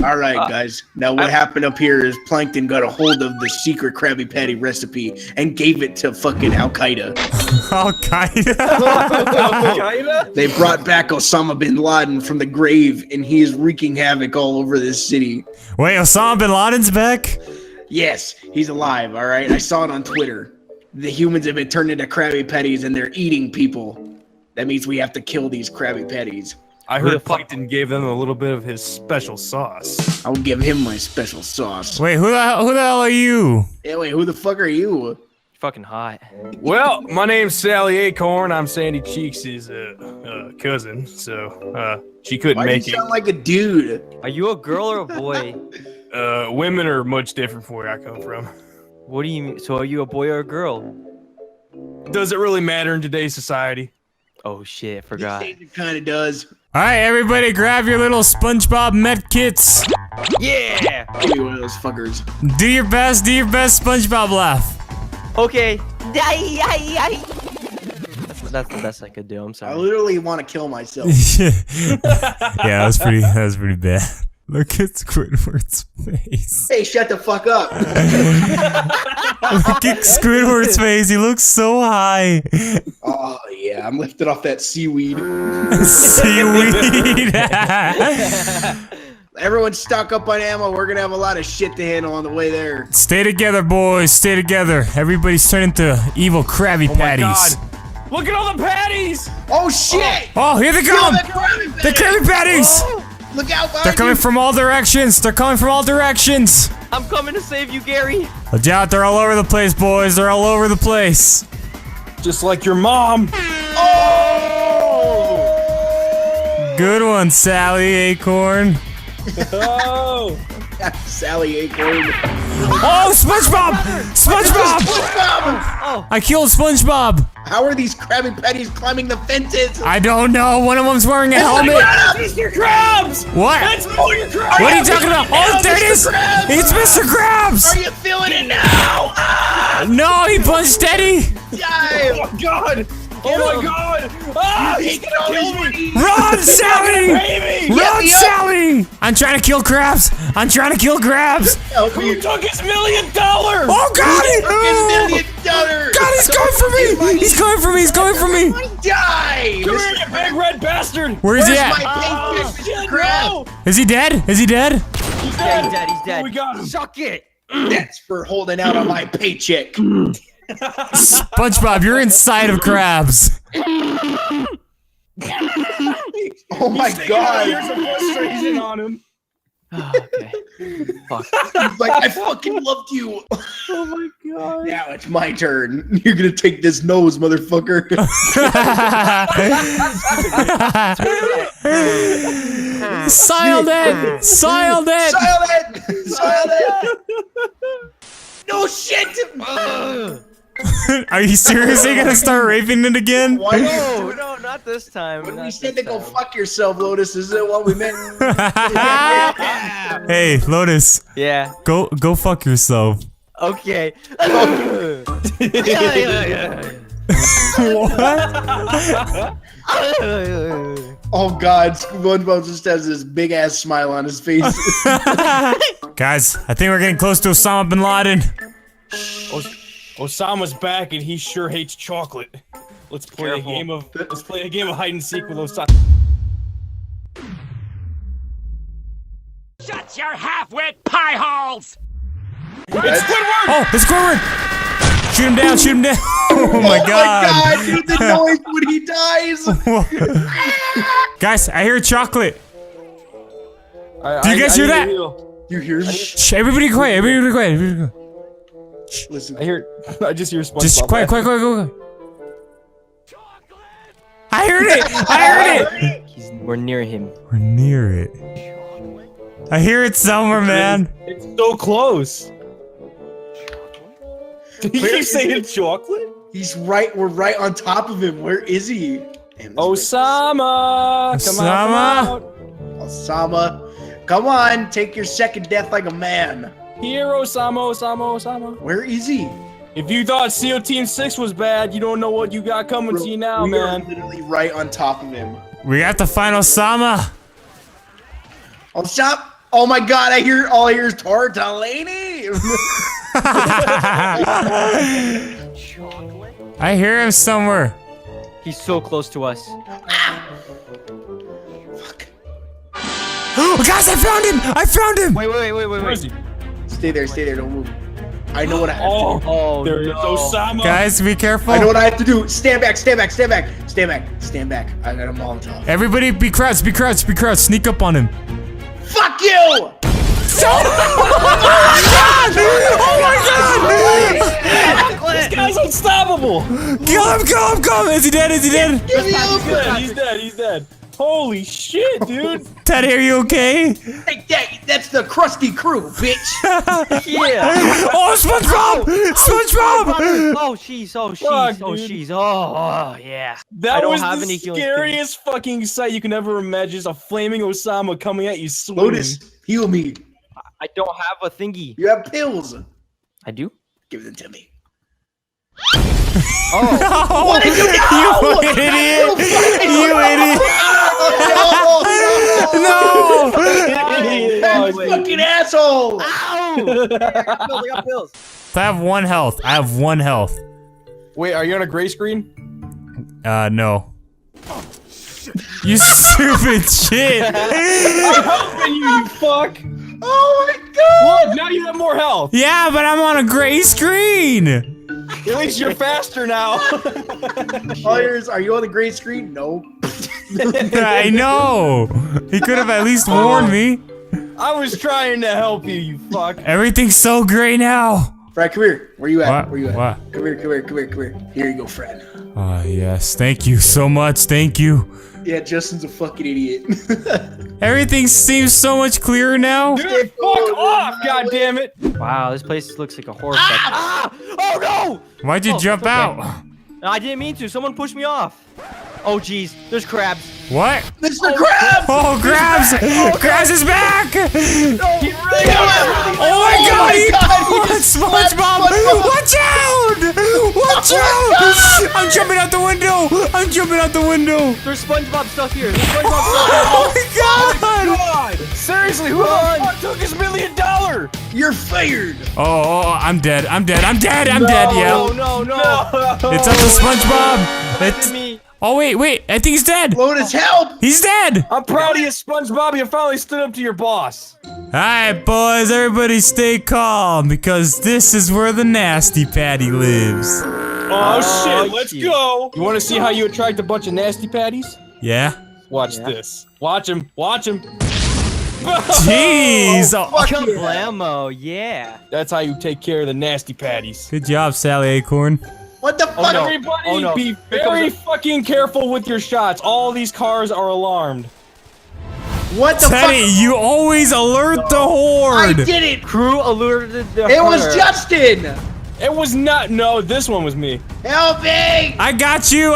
All right, guys. Now what happened up here is Plankton got a hold of the secret Krabby Patty recipe and gave it to fucking Al-Qaeda. Al-Qaeda? Al-Qaeda? They brought back Osama bin Laden from the grave, and he is wreaking havoc all over this city. Wait, Osama bin Laden's back? Yes, he's alive, all right? I saw it on Twitter. The humans have been turned into Krabby Patties, and they're eating people. That means we have to kill these Krabby Patties. I heard Plankton gave them a little bit of his special sauce. I'll give him my special sauce. Wait, who the hell are you? Yeah, wait, who the fuck are you? Fucking hot. Well, my name's Sally Acorn. I'm Sandy Cheeks' cousin, so she couldn't Why make do you it. sound like a dude? Are you a girl or a boy? Women are much different from where I come from. What do you mean? So are you a boy or a girl? Does it really matter in today's society? Oh shit, forgot. It kind of does. All right, everybody, grab your little SpongeBob med kits. Yeah! Give me one of those fuckers. Do your best SpongeBob laugh. Okay. That's the best I could do. I'm I sorry. literally want to kill myself. Yeah, that was pretty bad. Look at Squidward's face. Hey, shut the fuck up. Look at Squidward's face. He looks so high. Oh, yeah, I'm lifted off that seaweed. Seaweed. Everyone stock up on ammo. We're going to have a lot of shit to handle on the way there. Stay together, boys. Stay together. Everybody's turning into evil Krabby Patties. God. Look at all the patties! Oh, shit. Oh, here they come. The Krabby Patties. Oh, look out, They're coming from all directions. They're coming from all directions. I'm coming to save you, Gary. Watch out. They're all over the place, boys. They're all over the place. Just like your mom. Oh! Good one, Sally Acorn. Oh! Sally Acorn. Oh, SpongeBob! SpongeBob! Oh. I killed SpongeBob. How are these Krabby Patties climbing the fences? I don't know. One of them's wearing a helmet. Mr. Krabs! What? That's Mr. Krabs! What are you talking about? Oh, there it is! Krabs! It's Mr. Krabs! Are you feeling it now? Ah! No, he punched Eddie! Dive! Oh my god! Oh my god! Ah! He's Taking all gonna these kill me! money! Run, Sally! Baby! Run, me up. Sally! I'm trying to kill Krabs! I'm trying to kill Krabs! Help me. Who took his $1 million? Oh, God! $1 million! God, he's coming for me! He's coming for me! He's coming for me! Die! Come here, you big red bastard! Where is he Where's at? my pink Oh, fish, shit, Krab? no! Is he dead? Is he dead? He's Yeah, dead! he's dead. He's dead. Oh, we got him. Suck it. That's for holding out on my paycheck. SpongeBob, you're inside of Krabs. Oh my Here's god! some frustration on him. Oh, okay. Fuck. He's like, I fucking loved you. Oh my god. Now it's my turn. You're gonna take this nose, motherfucker. Silent! Silent! Silent! Silent! No shit! Are you seriously gonna start raping it again? Why No, no, not this time. When not we said this to go time. fuck yourself, Lotus, is it what we meant? Hey, Lotus, Yeah. go fuck yourself. Okay. What? Oh god, SpongeBob just has this big ass smile on his face. Guys, I think we're getting close to Osama bin Laden. Osama's back and he sure hates chocolate. Let's play a game of hide and seek with Osama. Shut your half-wit pie holes! It's Squidward! Oh, it's Squidward! Shoot him down, shoot him down! Oh my god! Dude, the noise when he dies! Guys, I hear chocolate. Do you guys hear that? You hear me? Shh, everybody quiet, everybody quiet. Everybody quiet. Listen. I just hear SpongeBob. Just quiet. I heard it! I heard it! We're near him. We're near it. I hear it somewhere, man. It's so close. Did you keep saying chocolate? He's right, we're right on top of him. Where is he? Damn, this Osama! Osama? Osama, come on, take your second death like a man. Here, Osama. Where is he? If you thought SEAL Team 6 was bad, you don't know what you got coming to you now, we man. are literally right on top of him. We got the final Sama. Oh, stop! Oh my God! All I hear is tortellini. I hear him somewhere. He's so close to us. Fuck. Oh, guys, I found him! I found him! Wait. Where is he? Stay there, don't move. I know what I have to do. Oh, There is Osama. Guys, be careful. I know what I have to do. Stand back. I got a Molotov. Everybody be crouched. Sneak up on him. Fuck you! This guy's unstoppable. Kill him! Is he dead? He's dead. Holy shit, dude. Teddy, are you okay? Hey, that's the Krusty Crew, bitch. Yeah. Oh, SpongeBob! Oh, she's. Fuck, dude. Oh, yeah. That I don't was have the any healing scariest fucking sight you can ever imagine. Just a flaming Osama coming at you swinging. Lotus, heal me. I don't have a thingy. You have pills. I do? Give them to me. Oh, What did you do? you idiot! You idiot! No! That fucking asshole! Ow! I got pills. I have 1 health. Wait, are you on a gray screen? No. You stupid shit! I'm helping you fuck! Oh my God! Look, now you have more health. Yeah, but I'm on a gray screen! At least you're faster now. Are you on the gray screen? No. I know! He could have at least warned me. I was trying to help you, you fuck. Everything's so gray now! Fred, come here. Where you at? What? Where you at? What? Come here. Here you go, Fred. Oh, yes. Thank you so much. Thank you. Yeah, Justin's a fucking idiot. Everything seems so much clearer now. Dude, fuck off, goddammit. Wow, this place looks like a horror factory. Oh no! Why'd you jump okay. out? I didn't mean to. Someone pushed me off. Oh jeez, there's crabs. What? Mr. Krabs! Oh, Krabs! Krabs is back! Oh Oh my God! He God, SpongeBob! Watch out! Watch out! I'm jumping out the window! There's SpongeBob stuff here. There's SpongeBob stuff Oh my God! God! Seriously, who the fuck took his $1 million? You're fired! Oh, I'm dead. I'm dead. No, Yeah. no. It's up to SpongeBob. It's. Me. Oh wait. I think he's dead. Lotus, help! He's dead. I'm proud of you, SpongeBob. You finally stood up to your boss. Alright, boys, everybody stay calm because this is where the nasty patty lives. Oh shit, let's go. You want to see how you attract a bunch of nasty patties? Yeah? Watch this. Watch him. Jeez! Oh, Kablamo, yeah. That's how you take care of the nasty patties. good job, Sally Acorn. What the fuck? no. Everybody Oh, no. be very fucking careful with your shots. All these cars are alarmed. What the Teddy, fuck? you always alert the I horde! did it! Crew alerted the It was hunter. Justin! It was not. No, this one was me. Help me! I got you!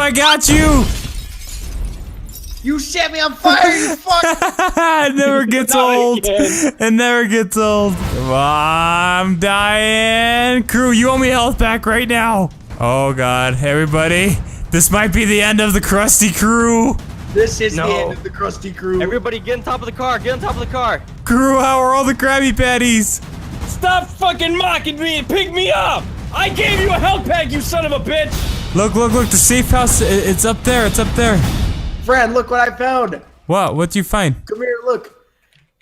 You set me on fire, you fuck! It never gets Not old. again. It never gets old. Come on, I'm dying. Crew, you owe me health back right now. Oh God, everybody. This might be the end of the Krusty Crew. This is No. the end of the Krusty Crew. Everybody get on top of the car. Crew, how are all the Krabby Patties? Stop fucking mocking me and pick me up. I gave you a health pack, you son of a bitch. Look, the safe house, it's up there, Fred, look what I found. What'd you find? Come here, look.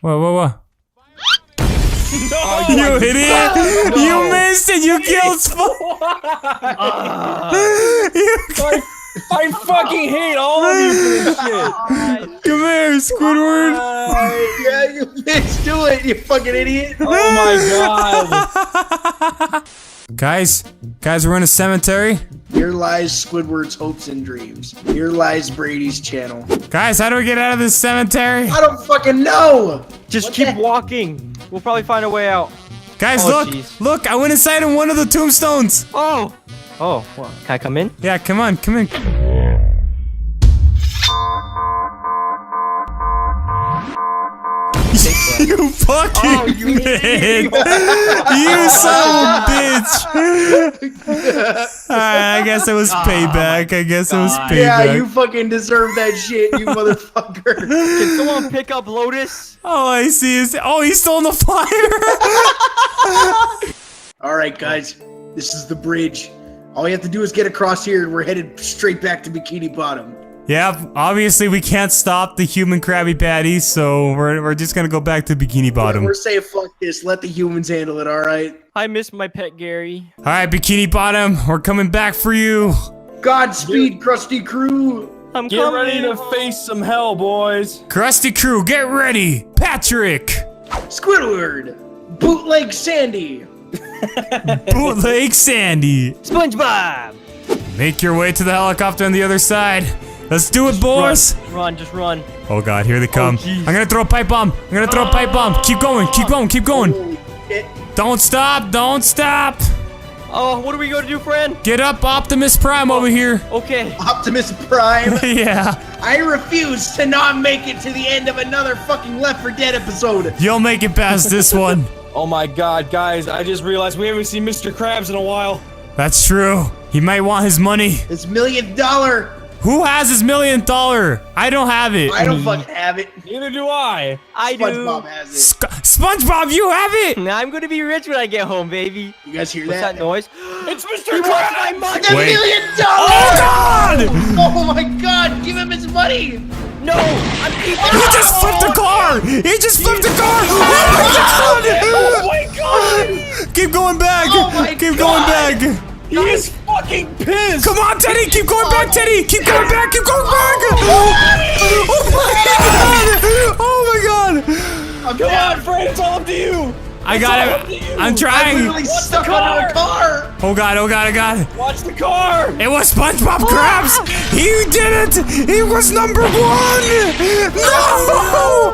What? No, You idiot! You missed it, you killed I fucking hate all of you for this shit. Come here, Squidward! Yeah, you bitch, do it, you fucking idiot. Oh my god. Guys, we're in a cemetery. Here lies Squidward's hopes and dreams. Here lies Brady's channel. Guys, how do we get out of this cemetery? I don't fucking know. Just What keep the- walking. We'll probably find a way out. Guys, Oh, jeez. look, I went inside in one of the tombstones. Oh, well, can I come in? Yeah, come in. You fucking you idiot! You son of a bitch! Alright, I guess it was payback. I guess it was payback. Yeah, you fucking deserve that shit, you motherfucker. Can someone pick up Lotus? All I see is he's still on the fire. All right, guys, this is the bridge. All you have to do is get across here, and we're headed straight back to Bikini Bottom. Yeah, obviously we can't stop the human Krabby Patties, so we're just gonna go back to Bikini Bottom. We're saying fuck this. Let the humans handle it. All right. I miss my pet Gary. All right, Bikini Bottom, we're coming back for you. Godspeed, Krusty Crew. I'm Get coming. ready to face some hell, boys. Krusty Crew, get ready. Patrick, Squidward. Bootleg Sandy. Bootleg Sandy. SpongeBob. Make your way to the helicopter on the other side. Let's do it, boys. Run, just run. Oh God, here they come. jeez. I'm gonna throw a pipe bomb. I'm gonna throw a pipe bomb. Keep going, keep going, keep going. Holy shit. Don't stop, don't stop. Oh, what are we going to do, friend? Get up, Optimus Prime over here. Okay. Optimus Prime. Yeah, I refuse to not make it to the end of another fucking Left 4 Dead episode. you'll make it past this one. Oh my God, guys! I just realized we haven't seen Mr. Krabs in a while. That's true. He might want his money. This $1 million. Who has his $1 million? I don't have it. I don't fucking have it. Neither do I. I do. SpongeBob has it. SpongeBob, you have it. Now I'm going to be rich when I get home, baby. You guys hear What's that noise? It's Mr. He wants Krabs. my money. $1 Wait. million. Oh God! Oh my God! Give him his money. No, I'm keeping He just flipped the car. He just flipped the car. Oh my God! Keep going back. Oh my Keep God. going back. He is fucking pissed. Come on, Teddy. Keep going back, Teddy. Keep going back. Keep going back. Oh my God! Oh my God! Come on, Fred. It's all up to you. I got it. I'm I'm trying. literally stuck under a car. Oh God! Oh God! Oh God! Watch the car. It was SpongeBob Krabs! He did it! He was number 1! No!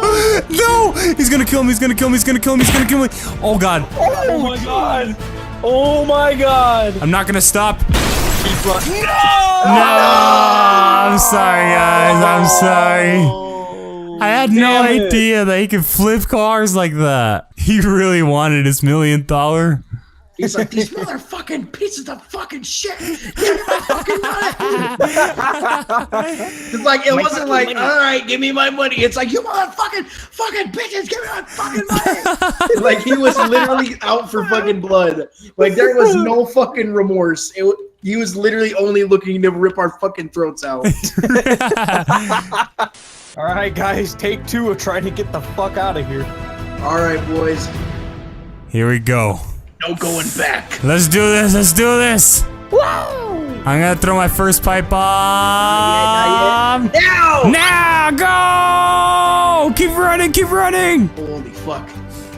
No! He's gonna kill me, he's gonna kill me, he's gonna kill me, he's gonna kill me. Oh God. Oh my God. Oh my God. I'm not gonna stop. Keep running. No! I'm sorry, guys. I'm sorry. I had no Damn it. idea that he could flip cars like that. He really wanted his $1 million. He's like, these motherfucking pieces of fucking shit. Give me my fucking money. It's like, it wasn't like, all right, give me my money. It's like, you motherfucking fucking bitches, give me my fucking money. Like, he was literally out for fucking blood. Like, there was no fucking remorse. He was literally only looking to rip our fucking throats out. All right, guys. Take 2 of trying to get the fuck out of here. All right, boys. Here we go. No going back. Let's do this. Let's do this. Woo! I'm gonna throw my first pipe bomb. Now! Now, go! Keep running, keep running! Holy fuck.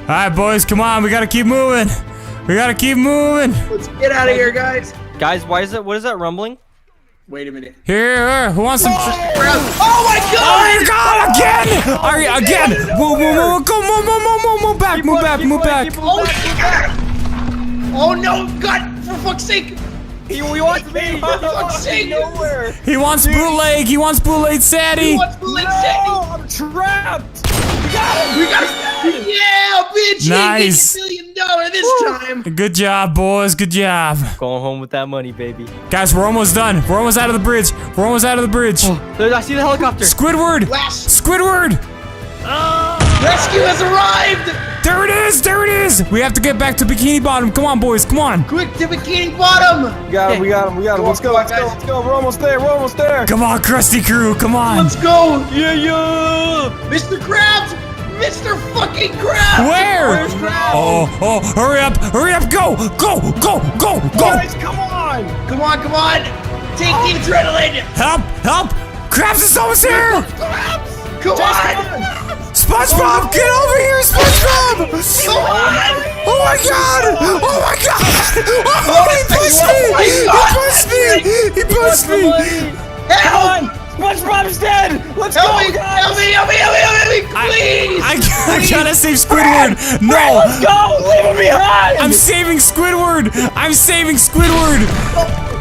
Alright, boys, come on, we gotta keep moving. We gotta keep moving. Let's get out of here, guys. Guys, what is that rumbling? Wait a minute. Here, who wants some? Oh my Oh God! my God! Again! Alright, again! Move, go, move back, move back, move back. Oh God! Oh no, God, for fuck's sake! He wants me. For fuck's sake! Nowhere. He wants bootleg. He wants bootleg Sandy. What's Blake No, Sandy? I'm trapped. We got him! Yeah, bitch! Nice. He gets $1 million this time! Good job, boys. Good job, Going home with that money, baby. guys. We're almost done. We're almost out of the bridge. We're almost out of the bridge. There, I see the helicopter. Squidward. Last Squidward. rescue has arrived! There it is. There it is. We have to get back to Bikini Bottom. Come on, boys. Come on. Quick to Bikini Bottom! We got him. We got him. We got him. Go Let's on, go. come on, Let's go. guys. Let's go. We're almost there. We're almost there. Come on, Krusty Crew. Come on. Let's go! Yeah, yeah. Mr. Krabs! Mr. fucking Krabs! Where? Where's Krabs? Oh, hurry up. Hurry up. Go. Go. Guys, come on. Come on, come on! Take the adrenaline! Help. Krabs is almost here. Krabs! Come on! SpongeBob, get over here, SpongeBob! Come on! Oh my God! Oh my God! Oh, he pushed me! Help! SpongeBob's dead. Let's Help go, me! guys. Help me! Please! I gotta save Squidward! No! Let's go. Leave him behind. I'm saving Squidward!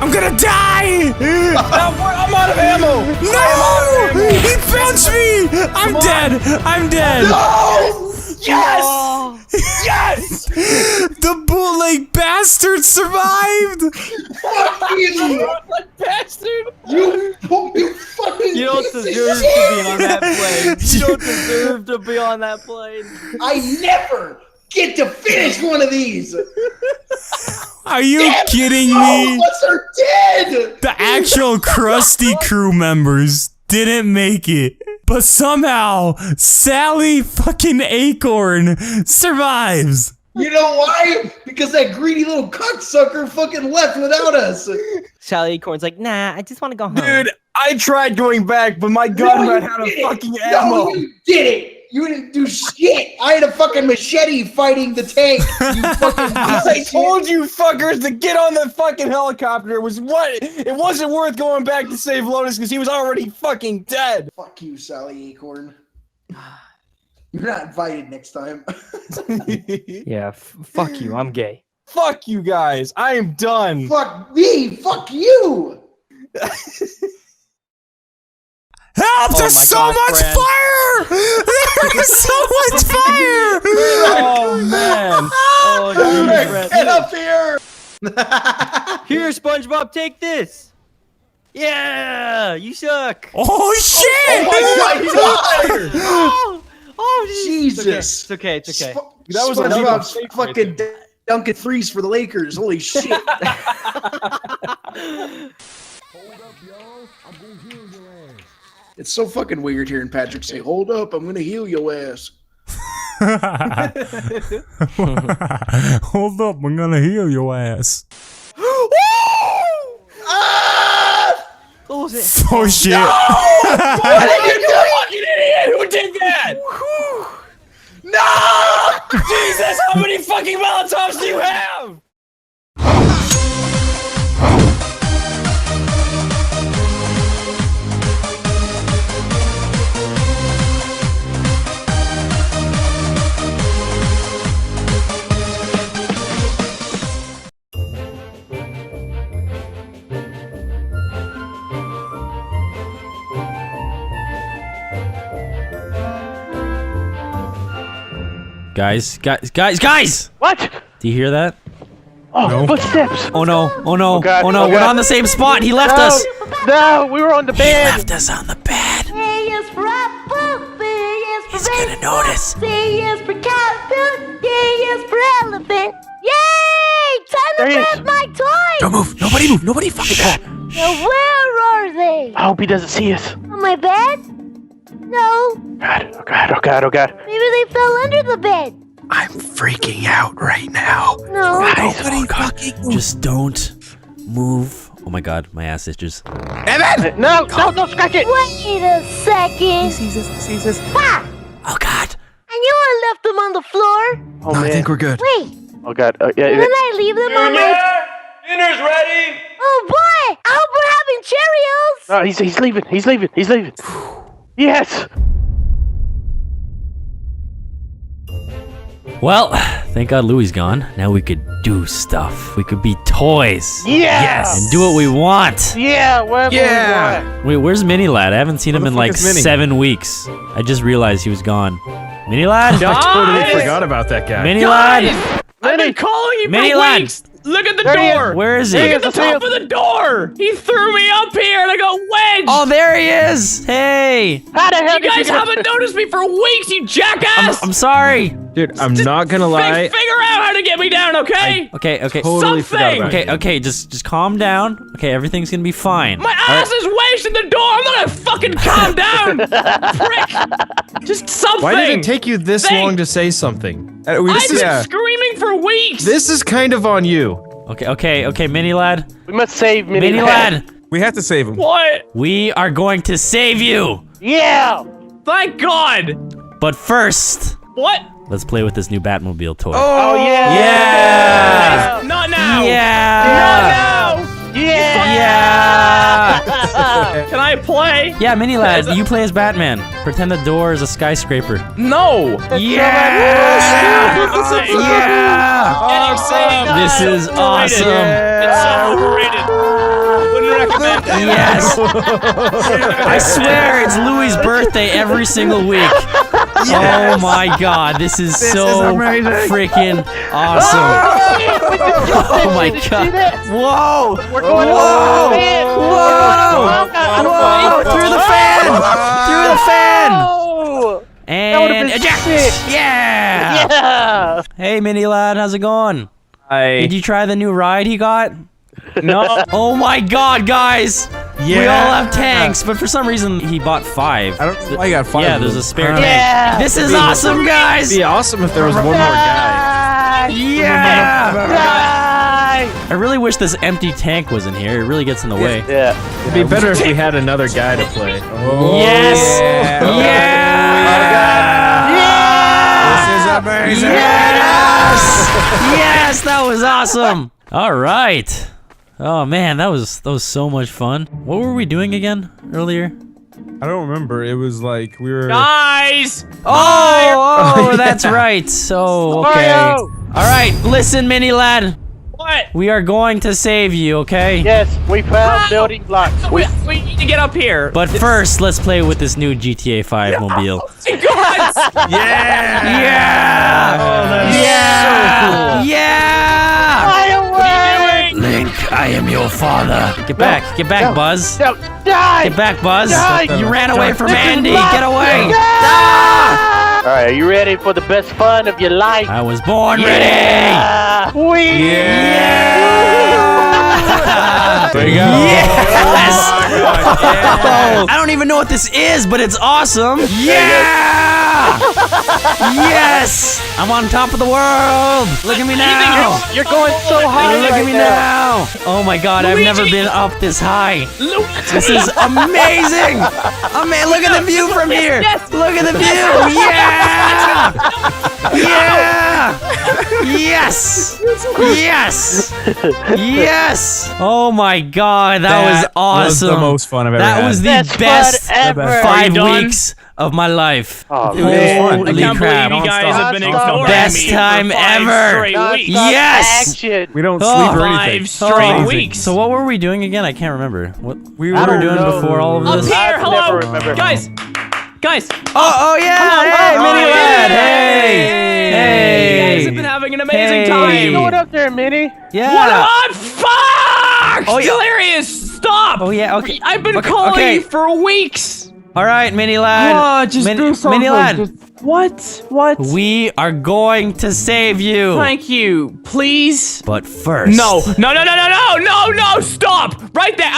I'm gonna die! I'm out of ammo. No! He punched me! I'm dead! No! Yes! Oh. Yes! The bootleg bastard survived! Fuck you! Bastard! You fucking You don't piece of deserve to shit! be on that plane. You don't deserve to be on that plane. I never get to finish one of these! Are you Damn, kidding all of me? us are dead! The actual Krusty crew members didn't make it. But somehow, Sally fucking Acorn survives. You know why? Because that greedy little cocksucker fucking left without us. Sally Acorn's like, nah, I just want to go home. Dude, I tried going back, but my gun No, ran you out of didn't. fucking No, ammo. you did it. You didn't do shit. I had a fucking machete fighting the tank. You fucking I told you fuckers to get on the fucking helicopter. It wasn't worth going back to save Lotus because he was already fucking dead. Fuck you, Sally Acorn. You're not invited next time. Yeah, fuck you. I'm gay. Fuck you guys. I am done. Fuck me. Fuck you. Help! Oh There's my so God, much friend. fire! There's so much fire! Oh man. Oh, geez, Get up here. Here, SpongeBob, take this. Yeah, you suck. Oh shit! Oh, geez. Jesus. It's okay. It's okay. That was a SpongeBob's leap of faith right fucking Duncan Freeze for the Lakers. Holy shit. It's so fucking weird hearing Patrick say, "Hold up, I'm gonna heal your ass." Hold up, I'm gonna heal your ass. What was it? Oh shit! What did you do, fucking idiot? Who did that? No! Jesus, how many fucking Molotovs do you have? Guys! What? Do you hear that? Oh, footsteps! Oh no, oh no, God, oh no, oh we're God. on the same spot. He left us. No, we were on the He bed. left us on the bed. He's gonna notice. There he is. Don't move. Nobody move. Nobody fucking move. Now where are they? I hope he doesn't see us. On my bed? No. God, oh God, oh God, oh God. Maybe they fell under the bed. I'm freaking out right now. No. Guys, Oh God. Just don't move. Oh my God, my ass itches. no, don't scratch it. Wait a second. Sees us. Ha! Oh God. I knew I left them on the floor. Oh man. we're good. Wait, Oh God. Yeah, didn't I leave them on my... Dinner's ready! Oh boy! I hope we're having Cheerios! No, he's leaving. Yes. Well, thank God Louie's gone. Now we could do stuff. We could be toys. Yes. And do what we want. Yeah. Whatever we want. Wait, where's Mini Lad? I haven't seen him in like is Mini? 7 weeks. I just realized he was gone. Mini Lad? I totally forgot about that guy. Mini Lad? I've been calling you Mini for Lad? weeks! Look at the There he is. door! Where is There he? he Look at the top of the door! He threw me up here and I got wedged! Oh, there he is! Hey! How the hell You did guys get- haven't noticed me for weeks, you jackass! I'm sorry. Dude, I'm not gonna lie. Figure out how to get me down, okay? Okay. Totally forgot about it. Okay, just calm down. Okay, everything's gonna be fine. My ass is wedged in the door! I'm not gonna fucking calm down! Prick! Just something! Why did it take you this Thing. long to say something? I've been screaming for weeks! This is kind of on you. Okay, Mini Lad. We must save Mini Mini Lad, We have to save him. What? we are going to save you. Yeah. Thank God! But first, What? let's play with this new Batmobile toy. Oh yeah. Yeah! Not now! Yeah! Not now! Yeah. Yeah! Can I play? Yeah, Mini Lad, you play as Batman. Pretend the door is a skyscraper. No! Yeah! Insane. Yeah! Getting saved. This is awesome. It's so overrated. Wouldn't recommend it. Yes! I swear it's Louis' birthday every single week. Oh my god, this is so freaking awesome. Oh my god. Whoa! We're going Whoa! over the fan. Whoa! Whoa! Through the fan! Through the fan! Oh! And eject! Yeah! Yeah! Hey, mini lad, how's it going? I Did you try the new ride he got? no. Oh my god, guys! We all have tanks, but for some reason he bought 5. I don't know why I got 5. Yeah, there's a spare Yeah. tank. This is awesome, guys! It'd be awesome if there was one more guy. Yeah! Die! I really wish this empty tank was in here. It really gets in the way. Yeah. It'd be better if we had another guy to play. Yes! Yeah! This is amazing. Yes! Yes, that was awesome. All right. Oh man, that was so much fun. What were we doing again earlier? I don't remember. It was like we were. Guys! Oh, that's right. So okay. Mario! All right, listen, mini lad. What? We are going to save you, okay? Yes, we found building blocks. We need to get up here. But first, let's play with this new GTA 5 mobile. God! Yeah. Yeah! Yeah! Yeah! Fly away! Link, I am your father. Get back, Buzz. No, die! Get back, Buzz. Die! You ran away from This is Andy. not- Get away. All right, are you ready for the best fun of your life? I was born ready. There you go. Yes! Oh, I don't even know what this is, but it's awesome. Yeah! Yes! I'm on top of the world. Look at me now. You're going so high. Look at me now. Oh my god, I've never been up this high. This is amazing. Look at the view from here. Look at the view. Yeah! Yeah! Yes! Yes! Yes! Oh my god, that was awesome. Was the most fun I've ever had. That was the Best fun best ever. Are 5 you done? weeks of my life. Oh, It was fun. I Holy can't crap. believe you guys have been Non-stop. ignoring Best me time for 5 ever. straight weeks. Yes! Action. We don't Oh. sleep or 5 anything. straight Oh. weeks. So what were we doing again? I can't remember. What We were were doing know. before all of Up this? here, I never hello, remember. guys. Oh yeah! Hey, mini Oh, lad! hey. Hey! You guys Hey! have been having an amazing Hey. What are you time. doing up there, Minnie? Yeah! What on fuck? Oh, yeah. Delirious, stop! Oh yeah, okay. I've been Okay, calling okay. you for weeks. All right, mini lad. Mini lad. What? We are going to save you. Thank you. Please. But first. No, stop! Right there.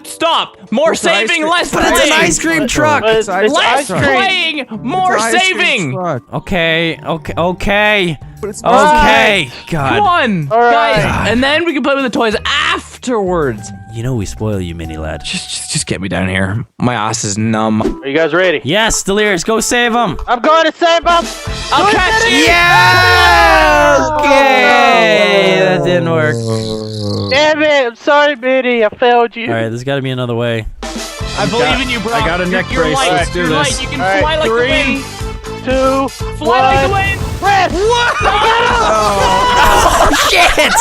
Stop. More saving, less But it's an playing. ice cream truck. It's Less ice cream. playing, more saving. Okay. Okay. It's Okay. God. Come on, All right. guys. And then we can play with the toys afterwards. You know we spoil you, mini lad. Just get me down here. My ass is numb. Are you guys ready? Yes, Delirious, go save him. I'm going to save them. I'll catch you. Yeah. Okay. That didn't work. Damn it! I'm sorry, Minnie. I failed you. All right, there's got to be another way. I believe in you, bro. I got a neck You're brace. light. Let's do You're this. light. You can All right, fly like the 3, wind. 2, Fly like the wind. press. Oh shit!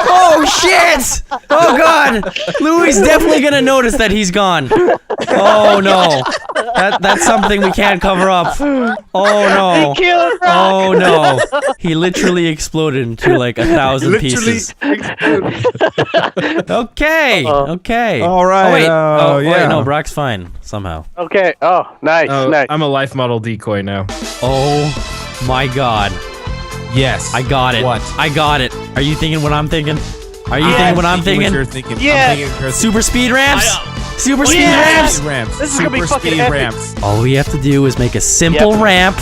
Oh shit! Oh god! Louis definitely gonna notice that he's gone. Oh no! That's something we can't cover up. Oh no! Kill Rock. Oh no! He literally exploded into like 1,000 pieces. Okay. Okay. All right, Oh wait. yeah. Wait. No, Brock's fine somehow. Okay. Oh, nice, nice. I'm a life model decoy now. Oh my god! Yes. I got it. What? I got it. Are you thinking what I'm thinking? Are you thinking what I'm thinking? You're thinking. Yeah. I'm thinking you're Super speed ramps? Super speed Yes! ramps? ramps. This is gonna be Super fucking speed epic. ramps. All we have to do is make a simple ramp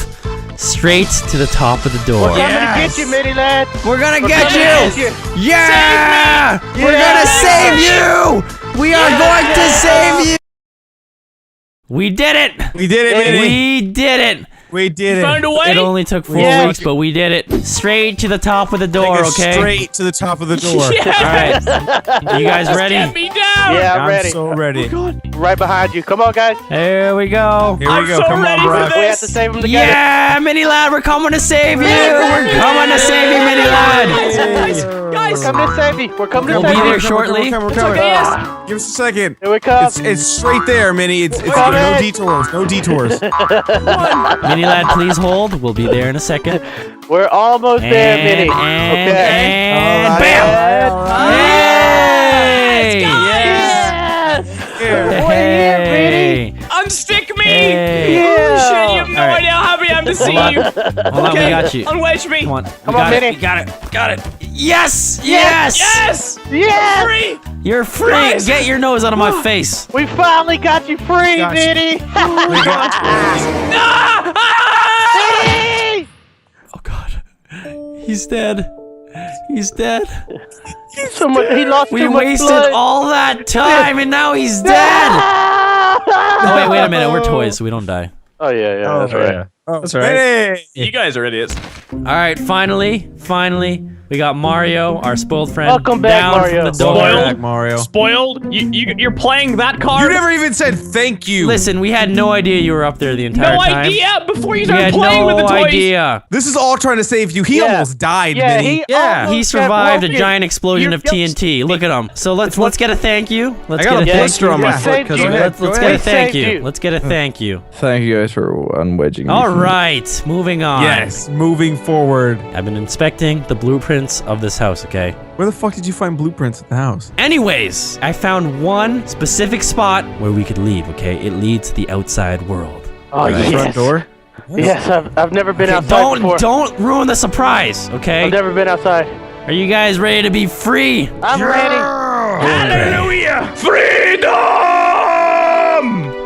straight to the top of the door. I'm gonna get you, Minnie lad. We're gonna get Yes. you! Yeah! We're gonna save you! We are going to save you! We did it! We did it, Minnie. We did it! We did it. Found a way. It only took 4 weeks, but we did it. Straight to the top of the door, Take us okay? straight to the top of the door. All right. You guys ready? Get me down. Yeah, I'm ready. so ready. Right behind you. Come on, guys. Here we go. Here we I'm go. so Come ready on, for Brock. We have this. to save them together. Yeah, Mini Lad, we're coming to save you. We're coming to save you, Mini Lad. Guys. We're coming to save you. We're coming to We'll save be you. there shortly. We're It's coming. okay, yes. Give us a second. Here we come. It's straight there, Minnie. It's no coming. detours. No detours. Mini Lad, please hold. We'll be there in a second. We're almost there, Minnie. And Okay. bam! Hey! Yes! Hey! Unstick me. Hey. Holy shit, you have no All right. idea how happy I am to see Hold on. you. Hold on, we got you. Unwedge me. Come on. Come on, Minnie. You got it. Got it. Yes! Yes! Yes. Yes! Free. You're free. Guys. Get your nose out of my face. We finally got you free, Gosh. Minnie. We got Minnie! Oh God. He's dead. He's dead. He lost We too much wasted blood. all that time and now he's dead. Oh wait a minute. We're toys, so we don't die. Oh yeah, that's right. That's right. Hey. You guys are idiots. All right, finally, we got Mario, our spoiled friend, Welcome back, down Mario. from the door. Spoiled? Back, Mario. Spoiled. You're playing that You card. never even said thank you. Listen, we had no idea you were up there the entire No time. idea before you We started had playing no with the toys. idea. This is all trying to save you. He Yeah. almost died, Yeah, Minnie. He survived a broken. giant explosion of Yep. TNT. Look at him. So let's get a thank you. Let's I got get a a blister thank on you. my Yeah. foot because Saved of you. it. Let's get a thank Saved you. you. Let's get a thank you. Thank you guys for unwedging me. All right, moving on. Yes, moving forward. I've been inspecting the blueprints of this house, okay? Where the fuck did you find blueprints at the house? Anyways, I found one specific spot where we could leave, okay? It leads to the outside world. Oh yes. Front door. Yes, I've never been outside before. Don't ruin the surprise, okay? I've never been outside. Are you guys ready to be free? I'm ready. Hallelujah! Freedom!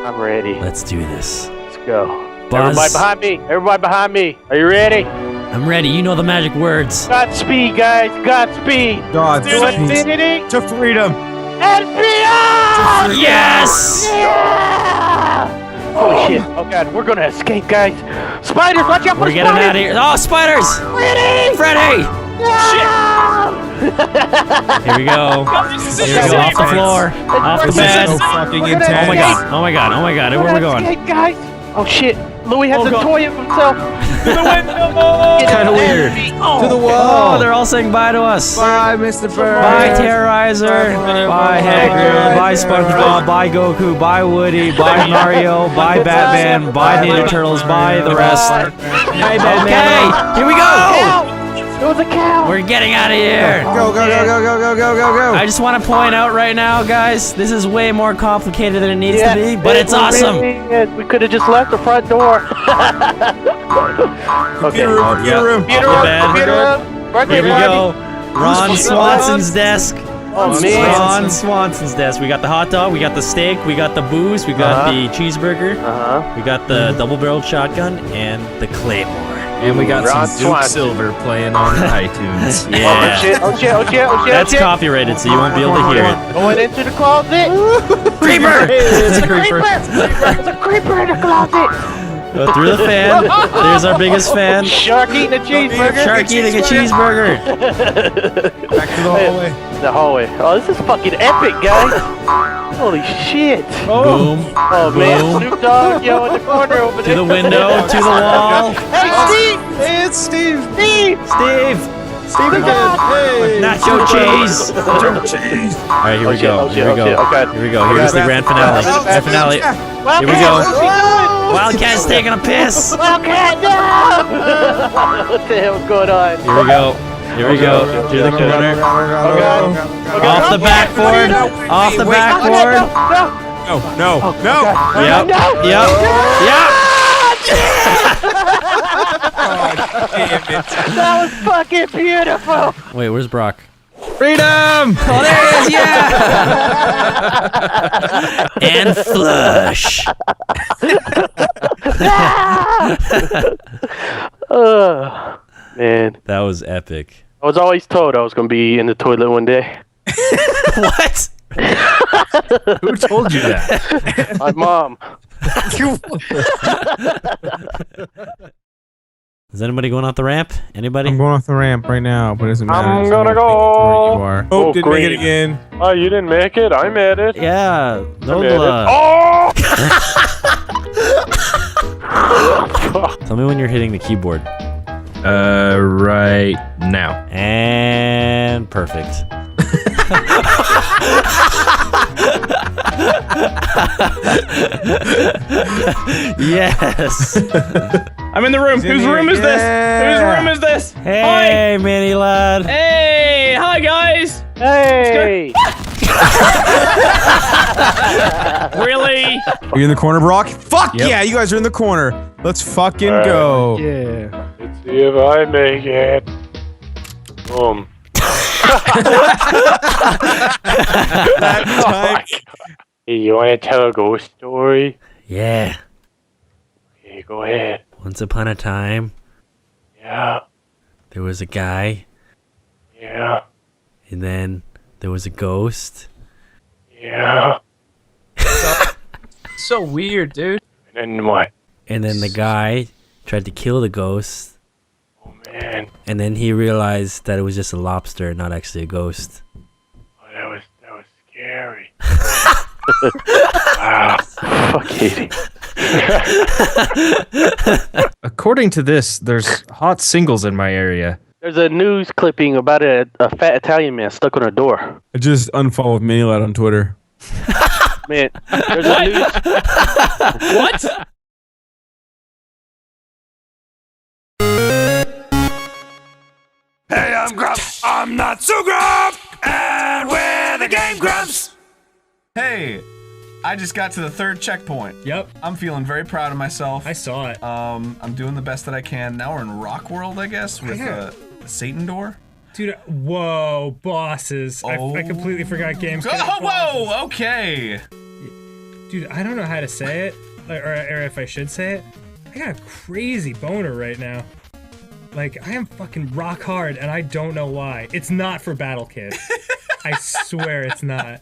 I'm ready. Let's do this. Let's go. Buzz. Everybody behind me. Everybody behind me. Are you ready? I'm ready. You know the magic words. Godspeed, guys. Godspeed. God, To infinity to freedom. and beyond. Yes! Yeah! Holy shit. Oh god, we're gonna escape, guys. Spiders, watch out for We're the getting spiders. out of here. Oh, spiders! Freddy! Freddy! Here we go. Here we go. Off the floor. Off the This is bed. So fucking We're gonna Oh my intense. god. Oh my god. Oh my god. Where are we going? Escape, guys. Oh shit. Louis has Oh, a God. toy of himself. Kinda weird. To the Oh, wall. they're all saying bye to us. Bye, Mr. Bird. Bye, Terrorizer. Bye, Hagrid. Bye, SpongeBob. Bye, Goku. Bye, Woody. Bye, Mario. Bye, Batman. Bye, Ninja Turtles. Bye, the rest. Bye, Batman. Okay, here we go. It was a cow. We're getting out of here. Go, go, go, go, go, go, go, go, go. I just want to point out right now, guys, this is way more complicated than it needs to be, but it's awesome. We could have just left the front door. Okay. Computer room, computer room. Computer Off the room, bed. computer room. Birthday Here we party. go. Ron Swanson's desk. Oh man. Ron Swanson's desk. We got the hot dog, we got the steak, we got the booze, we got the cheeseburger, Uh-huh. we got the double-barreled shotgun, and the claymore. And we got Ron some Duke Swanson. Silver playing on iTunes. Oh Yeah. shit, oh shit, oh shit, oh shit. That's oh, shit. copyrighted, so you won't be able to hear it. Going into the closet. Creeper! It's a creeper. There's a creeper in the closet. Go through the fan. There's our biggest fan. Shark eating a cheeseburger. Shark eating a cheeseburger. Back to the hallway. The hallway. Oh, this is fucking epic, guys. Holy shit. Boom. Oh man, Boom. Snoop Dogg, yo, in the corner over To there. the window, to the wall. Hey, Steve! It's Steve. Steve! Steve! Steve again. Hey. Nacho cheese! Cheese. Alright, here we shit, go. oh shit, Here we oh shit, go. okay. Here we go. Here's the grand finale. Grand finale. Wildcat, Here we go. what's he doing? Wildcat's taking a piss. Wildcat, no! What the hell's going on? Here we go. Here we go. To the corner. Oh god. Off the backboard. Off the backboard. No, No, no, no. Yep. Yep. Yep. that was fucking beautiful. Wait, where's Brock? Freedom. Oh, there he is. Yeah. And flush. Man, That was epic. I was always told I was gonna be in the toilet one day. What? Who told you that? My mom. Is anybody going off the ramp? Anybody? I'm going off the ramp right now, but it doesn't matter. I'm so gonna I go. won't think where you are. Oh, didn't make it green. again. Oh, you didn't make it? I made it. Yeah. I made it. Nogla. Oh! Tell me when you're hitting the keyboard. Right now. And perfect. Yes. I'm in the room. Whose room is this? Whose room is this? Hey, Manny lad. Hey, hi guys. Hey! Really? Are you in the corner, Brock? Fuck yeah, you guys are in the corner. Let's fucking go. Yeah. Let's see if I make it. Boom. That time. Hey, you want to tell a ghost story? Yeah. Okay, go ahead. Once upon a time, Yeah. there was a guy, Yeah. and then there was a ghost. Yeah. So weird, dude. And then what? And then the guy tried to kill the ghost, Oh, man. and then he realized that it was just a lobster, not actually a ghost. Oh, that was scary. Wow. Fuck Katie. According to this, there's hot singles in my area. There's a news clipping about a fat Italian man stuck on a door. I just unfollowed Manilad on Twitter. Man, there's a news. What? Hey, I'm Grump. I'm not so Grump. And we're the Game Grumps. Hey, I just got to the 3rd checkpoint. Yep, I'm feeling very proud of myself. I saw it. I'm doing the best that I can. Now we're in Rock World, I guess, with the Satan door. Dude, whoa, bosses. I completely forgot games. Oh, whoa, okay. Dude, I don't know how to say it, or if I should say it. I got a crazy boner right now. Like, I am fucking rock hard, and I don't know why. It's not for Battle Kid. I swear it's not.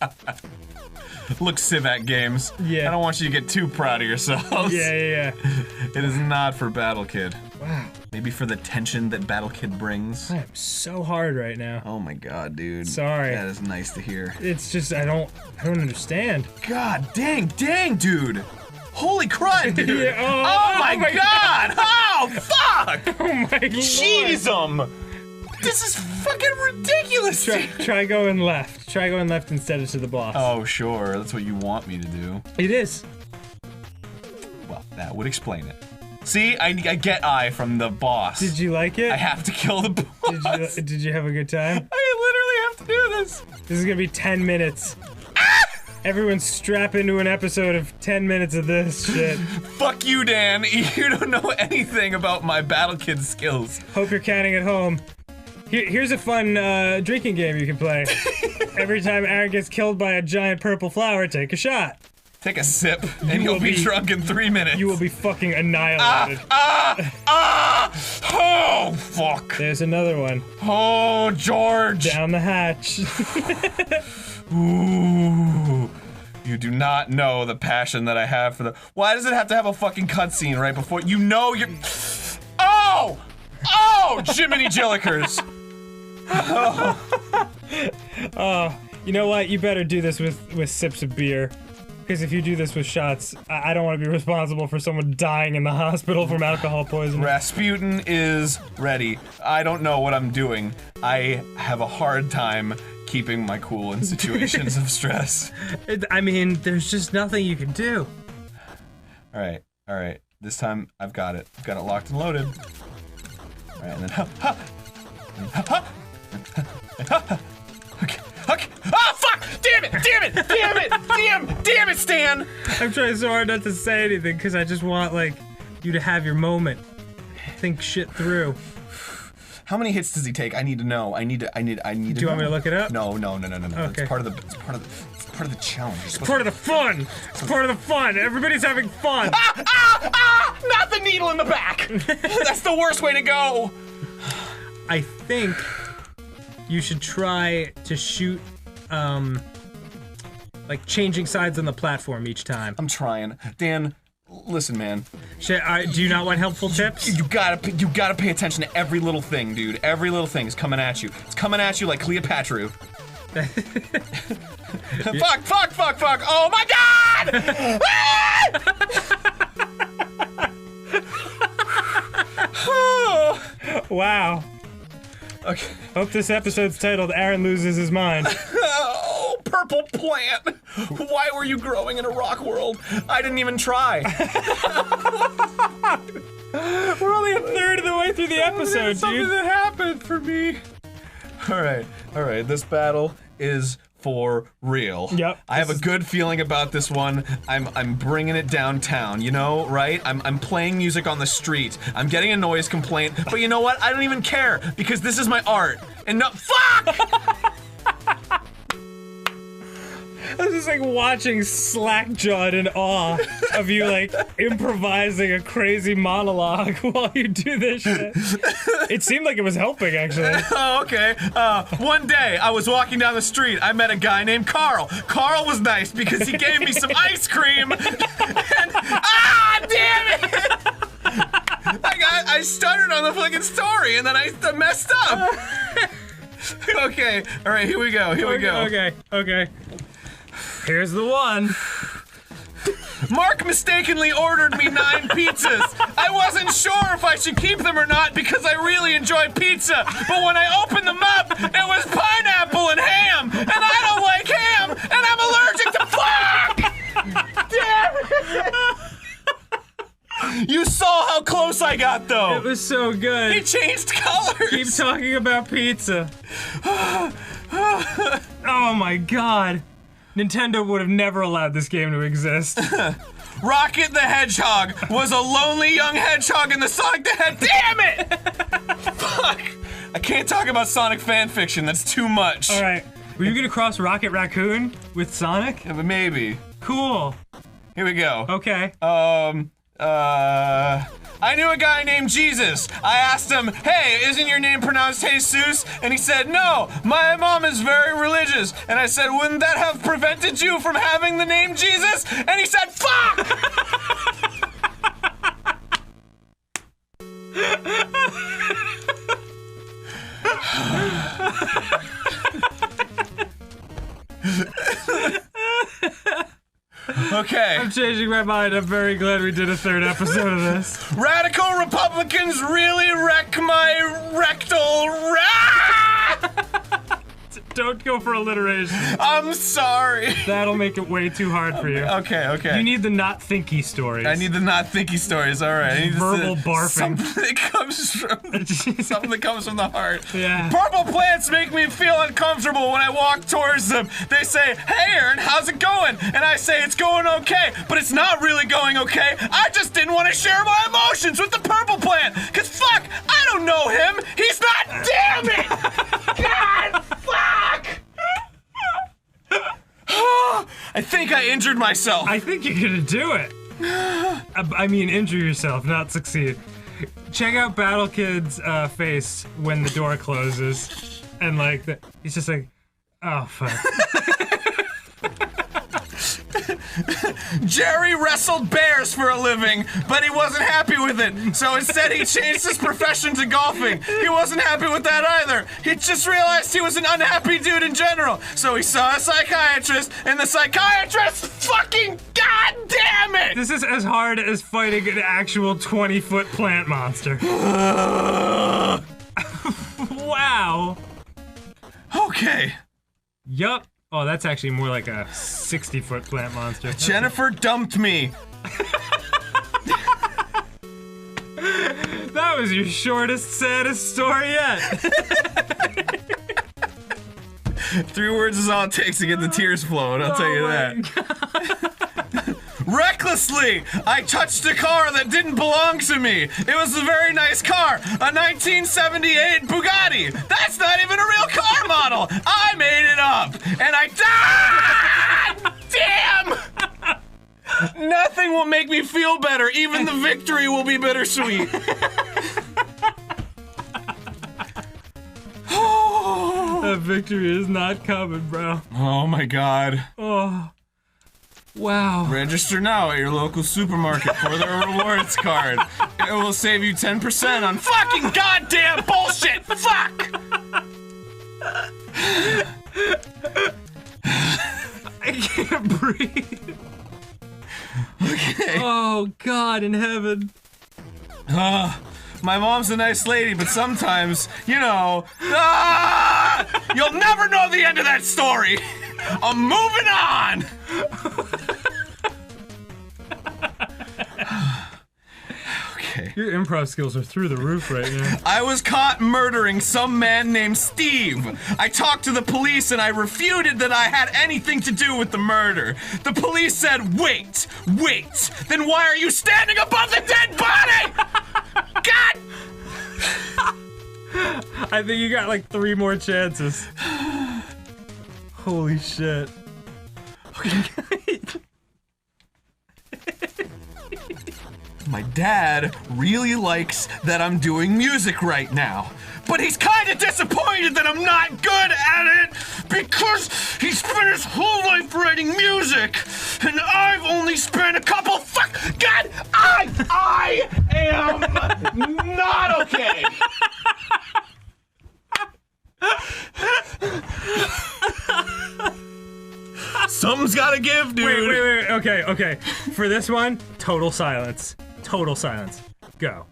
Look, Civac Games. Yeah. I don't want you to get too proud of yourselves. Yeah. It is not for Battle Kid. Wow. Maybe for the tension that Battle Kid brings. I am so hard right now. Oh my god, dude. Sorry. That is nice to hear. It's just, I don't understand. God dang, dude. Holy crud, dude. Yeah, oh my god. Oh, fuck. Oh my god. Jeez, this is fucking ridiculous. Try going left. Try going left instead of to the boss. Oh, sure. That's what you want me to do. It is. Well, that would explain it. See, I get I from the boss. Did you like it? I have to kill the boss. Did you have a good time? I literally have to do this. This is gonna be 10 minutes. Everyone strap into an episode of 10 minutes of this shit. Fuck you, Dan. You don't know anything about my Battle Kid skills. Hope you're counting at home. Here's a fun drinking game you can play. Every time Aaron gets killed by a giant purple flower, take a shot. Take a sip, and you'll be drunk in 3 minutes. You will be fucking annihilated. Oh, fuck. There's another one. Oh, George. Down the hatch. Ooh. You do not know the passion that I have for the— Why does it have to have a fucking cutscene right before— You know you're— Oh! Oh! Jiminy Jillikers! Oh, you know what? You better do this with sips of beer. Because if you do this with shots, I don't want to be responsible for someone dying in the hospital from alcohol poisoning. Rasputin is ready. I don't know what I'm doing. I have a hard time keeping my cool in situations of stress. I mean, there's just nothing you can do. Alright. This time, I've got it. I've got it locked and loaded. Alright, and then ha! Okay. Oh, fuck! Damn it, Stan! I'm trying so hard not to say anything because I just want, like, you to have your moment. Think shit through. How many hits does he take? I need to know. I need to Do you want me to look it up? No. Okay. It's part of the challenge. It's part of the fun! It's part of the fun! Everybody's having fun! Not the needle in the back! That's the worst way to go! I think you should try to shoot, like changing sides on the platform each time. I'm trying. Dan, listen, man. Do you not want helpful tips? You gotta pay attention to every little thing, dude. Every little thing is coming at you. It's coming at you like Cleopatra. Fuck! Oh my God! Wow. Okay. Hope this episode's titled "Aaron Loses His Mind." Oh, purple plant! Why were you growing in a rock world? I didn't even try. We're only a third of the way through the episode, Something dude. that happened for me. All right. This battle is for real. Yep. I have a good feeling about this one. I'm bringing it downtown, you know, right? I'm playing music on the street. I'm getting a noise complaint, but you know what? I don't even care because this is my art. And no, fuck! This is like watching Slackjawed in awe of you, like, improvising a crazy monologue while you do this shit. It seemed like it was helping, actually. Oh, okay. One day, I was walking down the street. I met a guy named Carl. Carl was nice because he gave me some ice cream. And, damn it! I stuttered on the fucking story, and then I messed up. Okay, all right, here we go. Okay. Here's the one. Mark mistakenly ordered me 9 pizzas. I wasn't sure if I should keep them or not because I really enjoy pizza. But when I opened them up, it was pineapple and ham. And I don't like ham. And I'm allergic to fuck! Damn it! You saw how close I got, though. It was so good. He changed colors. Keep talking about pizza. Oh my God. Nintendo would have never allowed this game to exist. Rocket the Hedgehog was a lonely young hedgehog in the Sonic the Hedgehog. Damn it! Fuck! I can't talk about Sonic fanfiction. That's too much. All right. Were you gonna cross Rocket Raccoon with Sonic? Yeah, but maybe. Cool. Here we go. Okay. I knew a guy named Jesus. I asked him, hey, isn't your name pronounced Jesus? And he said, no, my mom is very religious. And I said, wouldn't that have prevented you from having the name Jesus? And he said, fuck! Okay. I'm changing my mind. I'm very glad we did a 3rd episode of this. Radical Republicans really wreck my rectal Don't go for alliteration. I'm sorry. That'll make it way too hard for you. Okay. You need the not thinky stories. I need the not thinky stories, alright. I need verbal barfing. Something that comes from the heart. Yeah. Purple plants make me feel uncomfortable when I walk towards them. They say, hey Aaron, how's it going? And I say, it's going okay, but it's not really going okay. I just didn't want to share my emotions with the purple plant. Cause fuck, I don't know him. He's not, damn it! God, fuck! I think I injured myself. I think you're gonna do it. I mean, injure yourself, not succeed. Check out Battle Kid's face when the door closes, and like he's just like, oh fuck. Jerry wrestled bears for a living, but he wasn't happy with it. So instead he changed his profession to golfing. He wasn't happy with that either. He just realized he was an unhappy dude in general. So he saw a psychiatrist, and the psychiatrist fucking goddamn it! This is as hard as fighting an actual 20-foot plant monster. Wow. Okay. Yup. Oh, that's actually more like a 60-foot plant monster. Jennifer dumped me. That was your shortest, saddest story yet. 3 words is all it takes to get the tears flowing, I'll tell you that. Recklessly, I touched a car that didn't belong to me. It was a very nice car, a 1978 Bugatti. That's not even a real car model. I made it up, and I died. Damn! Nothing will make me feel better. Even the victory will be bittersweet. That victory is not coming, bro. Oh my god. Oh. Wow. Register now at your local supermarket for the rewards card. It will save you 10% on fucking goddamn bullshit! Fuck! I can't breathe. Okay. Oh, God in heaven. My mom's a nice lady, but sometimes, you know, you'll never know the end of that story. I'm moving on. Okay. Your improv skills are through the roof right now. I was caught murdering some man named Steve. I talked to the police and I refuted that I had anything to do with the murder. The police said, wait. Then why are you standing above the dead body? God! I think you got like 3 more chances. Holy shit. My dad really likes that I'm doing music right now, but he's kinda disappointed that I'm not good at it because he spent his whole life writing music, and I've only spent a couple God, I am not okay! Something's gotta give, dude! Wait, okay. For this one, total silence. Total silence. Go.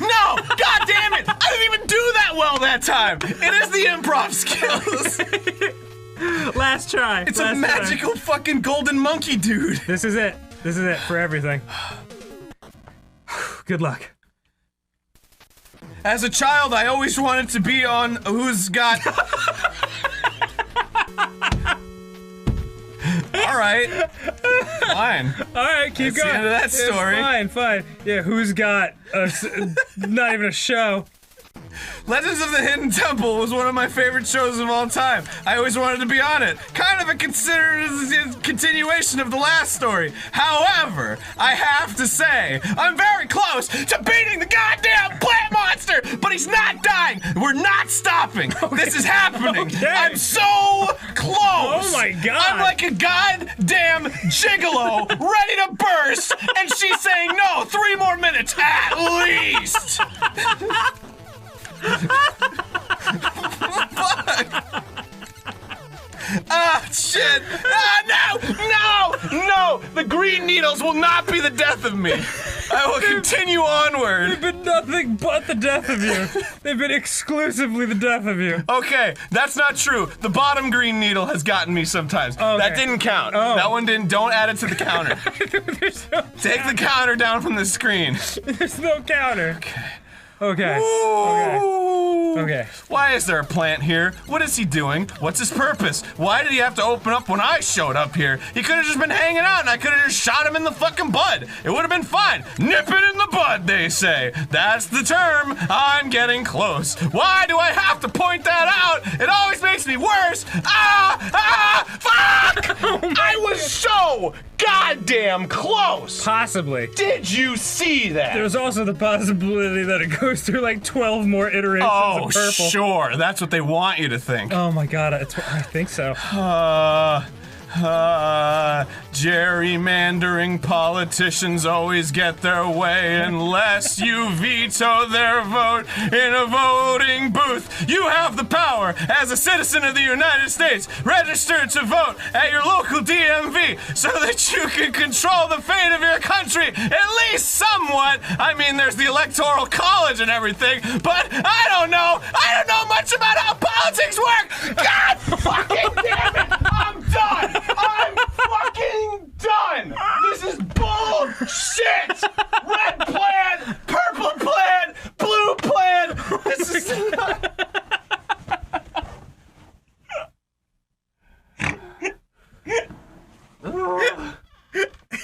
No! God damn it! I didn't even do that well that time! It is the improv skills! Last try. It's a magical fucking golden monkey, dude! This is it. This is it for everything. Good luck. As a child, I always wanted to be on Who's Got... Alright. Fine. Alright, keep That's going. the end of that story. It's fine. Yeah, Who's Got not even a show. Legends of the Hidden Temple was one of my favorite shows of all time. I always wanted to be on it. Kind of a considered continuation of the last story. However, I have to say, I'm very close to beating the goddamn plant monster, but he's not dying. We're not stopping. Okay. This is happening. Okay. I'm so close. Oh my God. I'm like a goddamn gigolo ready to burst, and she's saying no, 3 more minutes at least. Fuck! Ah, shit! Ah, no! The green needles will not be the death of me! I will continue onward! They've been nothing but the death of you! They've been exclusively the death of you! Okay, that's not true. The bottom green needle has gotten me sometimes. Okay. That didn't count. Oh. That one didn't. Don't add it to the counter. Take the counter down from the screen. There's no counter. Okay. Okay. Why is there a plant here? What is he doing? What's his purpose? Why did he have to open up when I showed up here? He could have just been hanging out and I could have just shot him in the fucking bud. It would have been fine. Nip it in the bud, they say. That's the term. I'm getting close. Why do I have to point that out? It always makes me worse. Fuck! I was so goddamn close. Possibly. Did you see that? There's also the possibility that it goes through like 12 more iterations of purple. Sure. That's what they want you to think. Oh my god, I think so. Gerrymandering politicians always get their way unless you veto their vote in a voting booth. You have the power as a citizen of the United States. Register to vote at your local DMV so that you can control the fate of your country, at least somewhat. I mean, there's the Electoral College and everything, but I don't know much about how politics work. God fucking damn it! I'm done! I'm fucking done! This is bullshit! Red plan, purple plan, blue plan! This is not...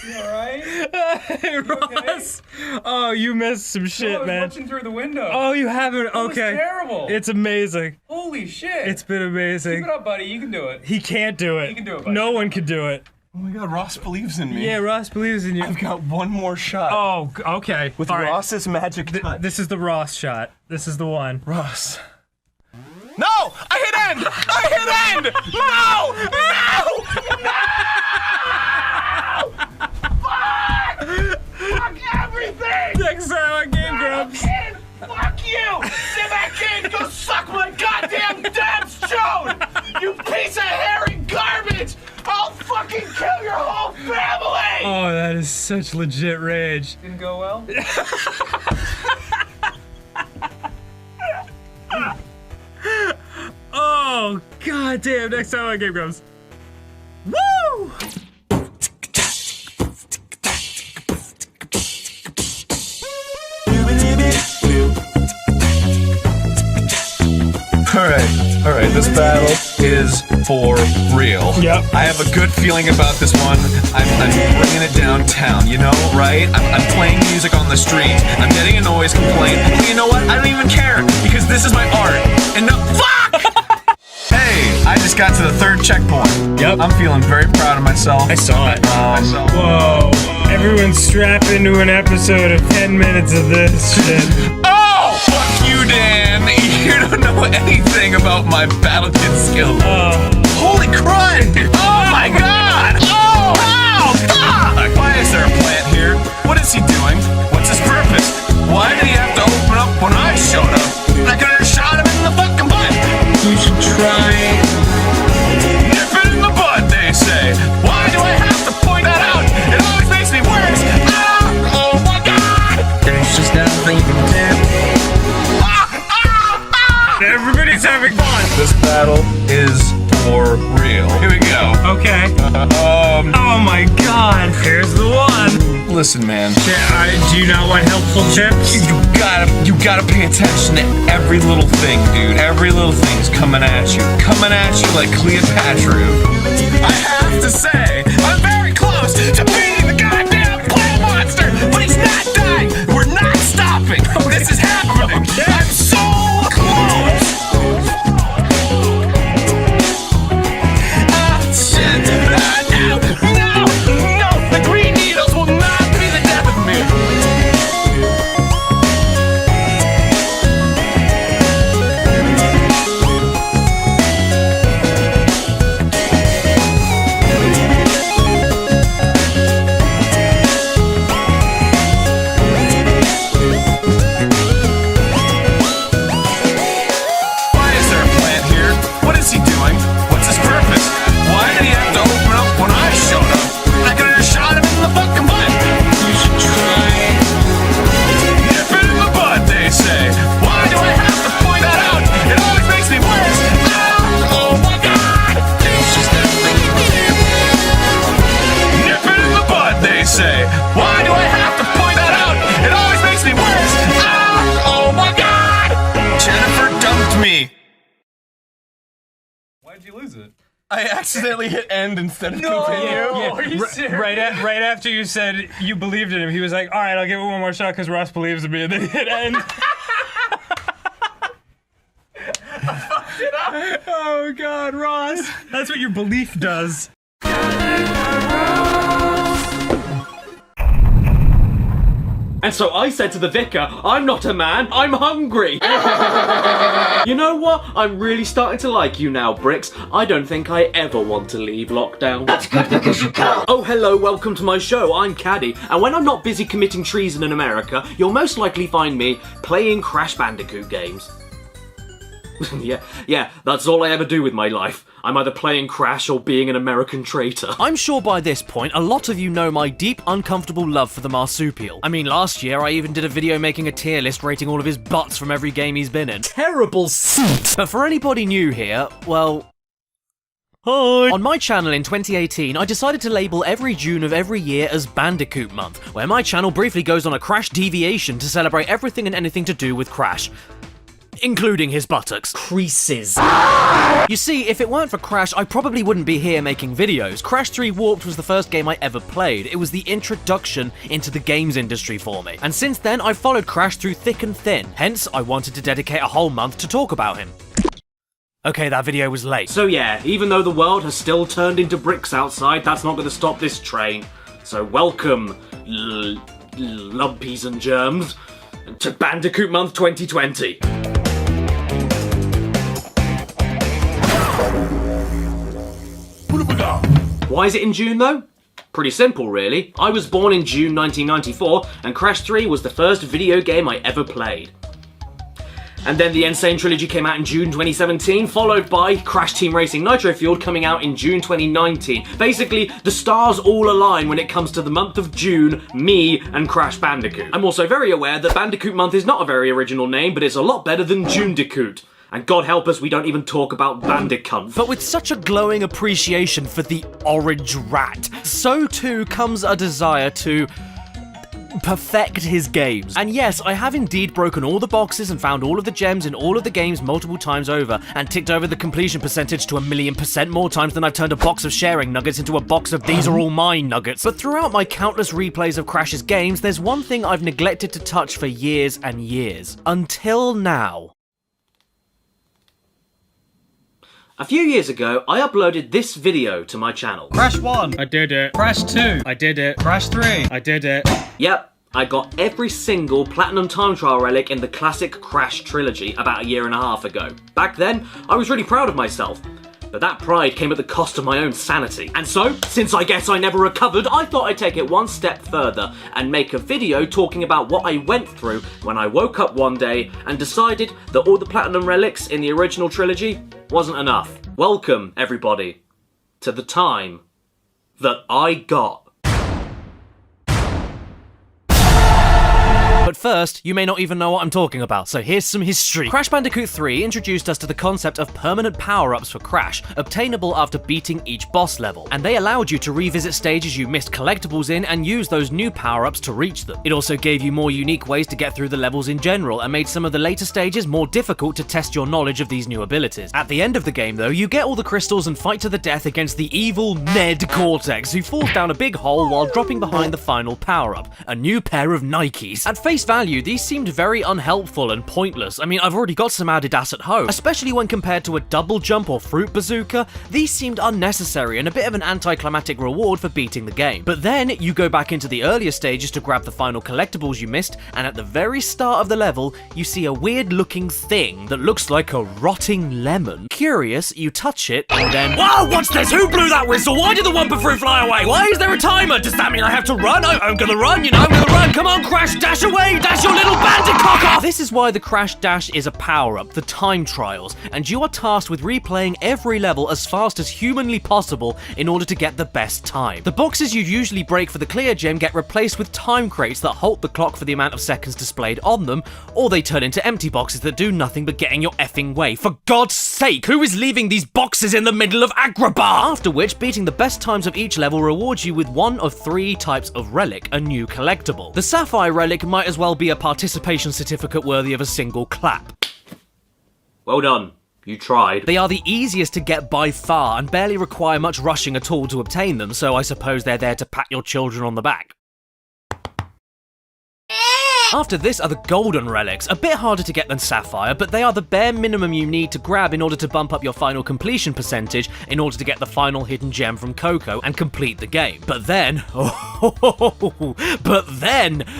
You alright? Hey, Ross! Okay? Oh, you missed some shit, I was man. watching through the window. Oh, you haven't? Okay. It was terrible. It's amazing. Holy shit. It's been amazing. Keep it up, buddy. You can do it. He can't do it. You can do it, buddy. No one can do it. Oh my god, Ross believes in me. Yeah, Ross believes in you. I've got one more shot. Oh, okay. With All right. Ross's magic touch. This is the Ross shot. This is the one. Ross. No! I hit end! I hit end! No! No! Fuck! Fuck everything! Next time on Game Grumps. Fuck you! Sit back in! Go suck my goddamn dad's chode! You piece of hairy garbage! I'll fucking kill your whole family! Oh, that is such legit rage. Didn't go well. Oh, god damn. Next time on Game Grumps. Woo! Alright, this battle is for real. Yep. I have a good feeling about this one. I'm bringing it downtown, you know, right? I'm playing music on the street. I'm getting a noise complaint. But you know what? I don't even care, because this is my art. And no— fuck! Hey, I just got to the 3rd checkpoint. Yep. I'm feeling very proud of myself. I saw it. Whoa. Everyone strap into an episode of 10 minutes of this shit. Oh! Fuck you, Dan! You don't know anything about my battle kit skills. Holy crud! Oh my god! Oh, wow! Fuck! Why is there a plant here? What is he doing? What's his purpose? Why did he have to open up when I showed up? I could have shot him in the fucking butt! You should try nip it in the bud, they say. Why do I have to point that out? It always makes me worse! Ah! Oh my god! There's just nothing you can do. Everybody's having fun. This battle is for real. Here we go. Okay. Oh my god. Here's the one. Listen, man. Do you not want helpful tips? You gotta pay attention to every little thing, dude. Every little thing is coming at you. Coming at you like Cleopatra. I have to say, I'm very close to beating the goddamn plant monster, but he's not dying. We're not stopping. This is happening. I'm so close. No, the green needles will not be the death of me. Why is there a plant here? What is he doing? What's his purpose? Why did he have to open up when I showed up? I could have shot him in the fucking butt. You should try nip it in the bud, they say. Why do I have to point that out? It always makes me worse. Ah! Oh my god! There's just nothing you can do. Nip it in the bud, they say. Why do I have to point that out? It always makes me worse. Ah! Oh my god! Jennifer dumped me. Why'd you lose it? I accidentally hit end instead of continue. Yeah. Are you serious? Right after you said you believed in him, he was like, all right, I'll give it one more shot because Ross believes in me, and then he hit end. Oh god, Ross. That's what your belief does. And so I said to the vicar, I'm not a man, I'm hungry. You know what? I'm really starting to like you now, Bricks. I don't think I ever want to leave lockdown. That's good because you can't. Oh, hello, welcome to my show. I'm Caddy. And when I'm not busy committing treason in America, you'll most likely find me playing Crash Bandicoot games. Yeah, that's all I ever do with my life. I'm either playing Crash or being an American traitor. I'm sure by this point, a lot of you know my deep, uncomfortable love for the marsupial. I mean, last year I even did a video making a tier list rating all of his butts from every game he's been in. Terrible suit. But for anybody new here, well... Hi! On my channel in 2018, I decided to label every June of every year as Bandicoot Month, where my channel briefly goes on a Crash deviation to celebrate everything and anything to do with Crash. Including his buttocks. Creases. You see, if it weren't for Crash, I probably wouldn't be here making videos. Crash 3 Warped was the first game I ever played. It was the introduction into the games industry for me. And since then, I've followed Crash through thick and thin. Hence, I wanted to dedicate a whole month to talk about him. Okay, that video was late. So yeah, even though the world has still turned into bricks outside, that's not going to stop this train. So welcome, lumpies and germs, to Bandicoot Month 2020. Why is it in June though? Pretty simple really. I was born in June 1994 and Crash 3 was the first video game I ever played. And then the Insane Trilogy came out in June 2017, followed by Crash Team Racing Nitro Fueled coming out in June 2019. Basically, the stars all align when it comes to the month of June, me, and Crash Bandicoot. I'm also very aware that Bandicoot Month is not a very original name, but it's a lot better than June-Dicoot. And God help us, we don't even talk about Bandicunt. But with such a glowing appreciation for the orange rat, so too comes a desire to perfect his games. And yes, I have indeed broken all the boxes and found all of the gems in all of the games multiple times over, and ticked over the completion percentage to 1,000,000% more times than I've turned a box of sharing nuggets into a box of these are all mine nuggets. But throughout my countless replays of Crash's games, there's one thing I've neglected to touch for years and years. Until now. A few years ago, I uploaded this video to my channel. Crash 1, I did it. Crash 2, I did it. Crash 3, I did it. Yep, I got every single Platinum Time Trial relic in the classic Crash trilogy about a year and a half ago. Back then, I was really proud of myself. But that pride came at the cost of my own sanity. And so, since I guess I never recovered, I thought I'd take it one step further and make a video talking about what I went through when I woke up one day and decided that all the Platinum relics in the original trilogy wasn't enough. Welcome, everybody, to the time that I got. But first, you may not even know what I'm talking about, so here's some history. Crash Bandicoot 3 introduced us to the concept of permanent power-ups for Crash, obtainable after beating each boss level, and they allowed you to revisit stages you missed collectibles in and use those new power-ups to reach them. It also gave you more unique ways to get through the levels in general, and made some of the later stages more difficult to test your knowledge of these new abilities. At the end of the game though, you get all the crystals and fight to the death against the evil Ned Cortex, who falls down a big hole while dropping behind the final power-up, a new pair of Nikes. At face value, these seemed very unhelpful and pointless. I mean, I've already got some Adidas at home. Especially when compared to a double jump or fruit bazooka, these seemed unnecessary and a bit of an anticlimactic reward for beating the game. But then, you go back into the earlier stages to grab the final collectibles you missed, and at the very start of the level, you see a weird looking thing that looks like a rotting lemon. Curious, you touch it, and then... Whoa, what's this? Who blew that whistle? Why did the Wumpa Fruit fly away? Why is there a timer? Does that mean I have to run? I'm gonna run, you know, I'm gonna run. Come on, Crash, dash away, dash your little bandit cock off! This is why the Crash Dash is a power-up, the time trials, and you are tasked with replaying every level as fast as humanly possible in order to get the best time. The boxes you'd usually break for the clear gem get replaced with time crates that halt the clock for the amount of seconds displayed on them, or they turn into empty boxes that do nothing but get in your effing way. For God's sake, who is leaving these boxes in the middle of Agrabah? After which, beating the best times of each level rewards you with one of 3 types of relic, a new collectible. The Sapphire relic might as well be a participation certificate worthy of a single clap. Well done. You tried. They are the easiest to get by far and barely require much rushing at all to obtain them, so I suppose they're there to pat your children on the back. After this are the golden relics, a bit harder to get than Sapphire, but they are the bare minimum you need to grab in order to bump up your final completion percentage in order to get the final hidden gem from Coco and complete the game. But then,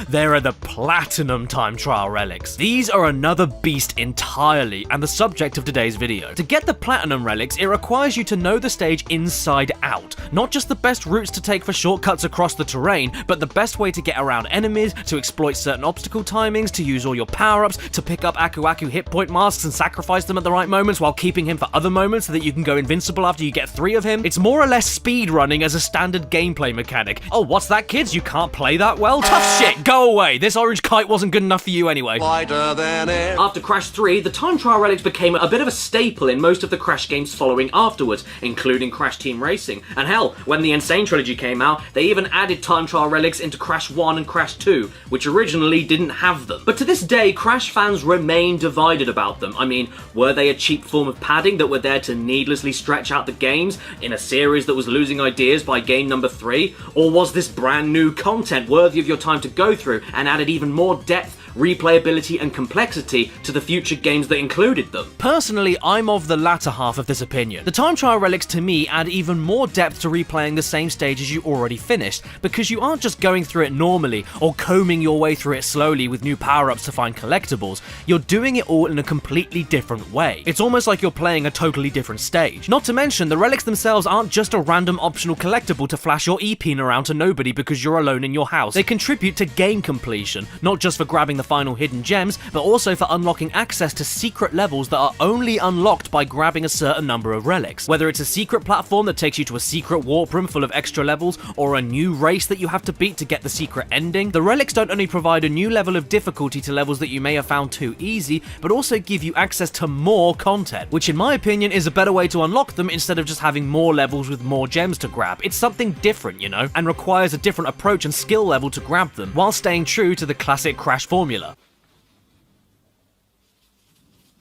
there are the platinum time trial relics. These are another beast entirely and the subject of today's video. To get the platinum relics, it requires you to know the stage inside out, not just the best routes to take for shortcuts across the terrain, but the best way to get around enemies, to exploit certain obstacle timings, to use all your power-ups, to pick up Aku Aku hit point masks and sacrifice them at the right moments while keeping him for other moments so that you can go invincible after you get 3 of him. It's more or less speed running as a standard gameplay mechanic. Oh, what's that, kids? You can't play that well? Tough shit, go away. This orange kite wasn't good enough for you anyway. Lighter than air. After Crash 3, the time trial relics became a bit of a staple in most of the Crash games following afterwards, including Crash Team Racing. And hell, when the Insane Trilogy came out, they even added time trial relics into Crash 1 and Crash 2, which originally didn't have them. But to this day, Crash fans remain divided about them. I mean, were they a cheap form of padding that were there to needlessly stretch out the games in a series that was losing ideas by game number 3? Or was this brand new content worthy of your time to go through and added even more depth replayability and complexity to the future games that included them. Personally, I'm of the latter half of this opinion. The time trial relics to me add even more depth to replaying the same stages you already finished, because you aren't just going through it normally or combing your way through it slowly with new power-ups to find collectibles, you're doing it all in a completely different way. It's almost like you're playing a totally different stage. Not to mention, the relics themselves aren't just a random optional collectible to flash your E-pin around to nobody because you're alone in your house. They contribute to game completion, not just for grabbing the final hidden gems, but also for unlocking access to secret levels that are only unlocked by grabbing a certain number of relics. Whether it's a secret platform that takes you to a secret warp room full of extra levels, or a new race that you have to beat to get the secret ending, the relics don't only provide a new level of difficulty to levels that you may have found too easy, but also give you access to more content, which in my opinion is a better way to unlock them instead of just having more levels with more gems to grab. It's something different, you know, and requires a different approach and skill level to grab them, while staying true to the classic Crash formula.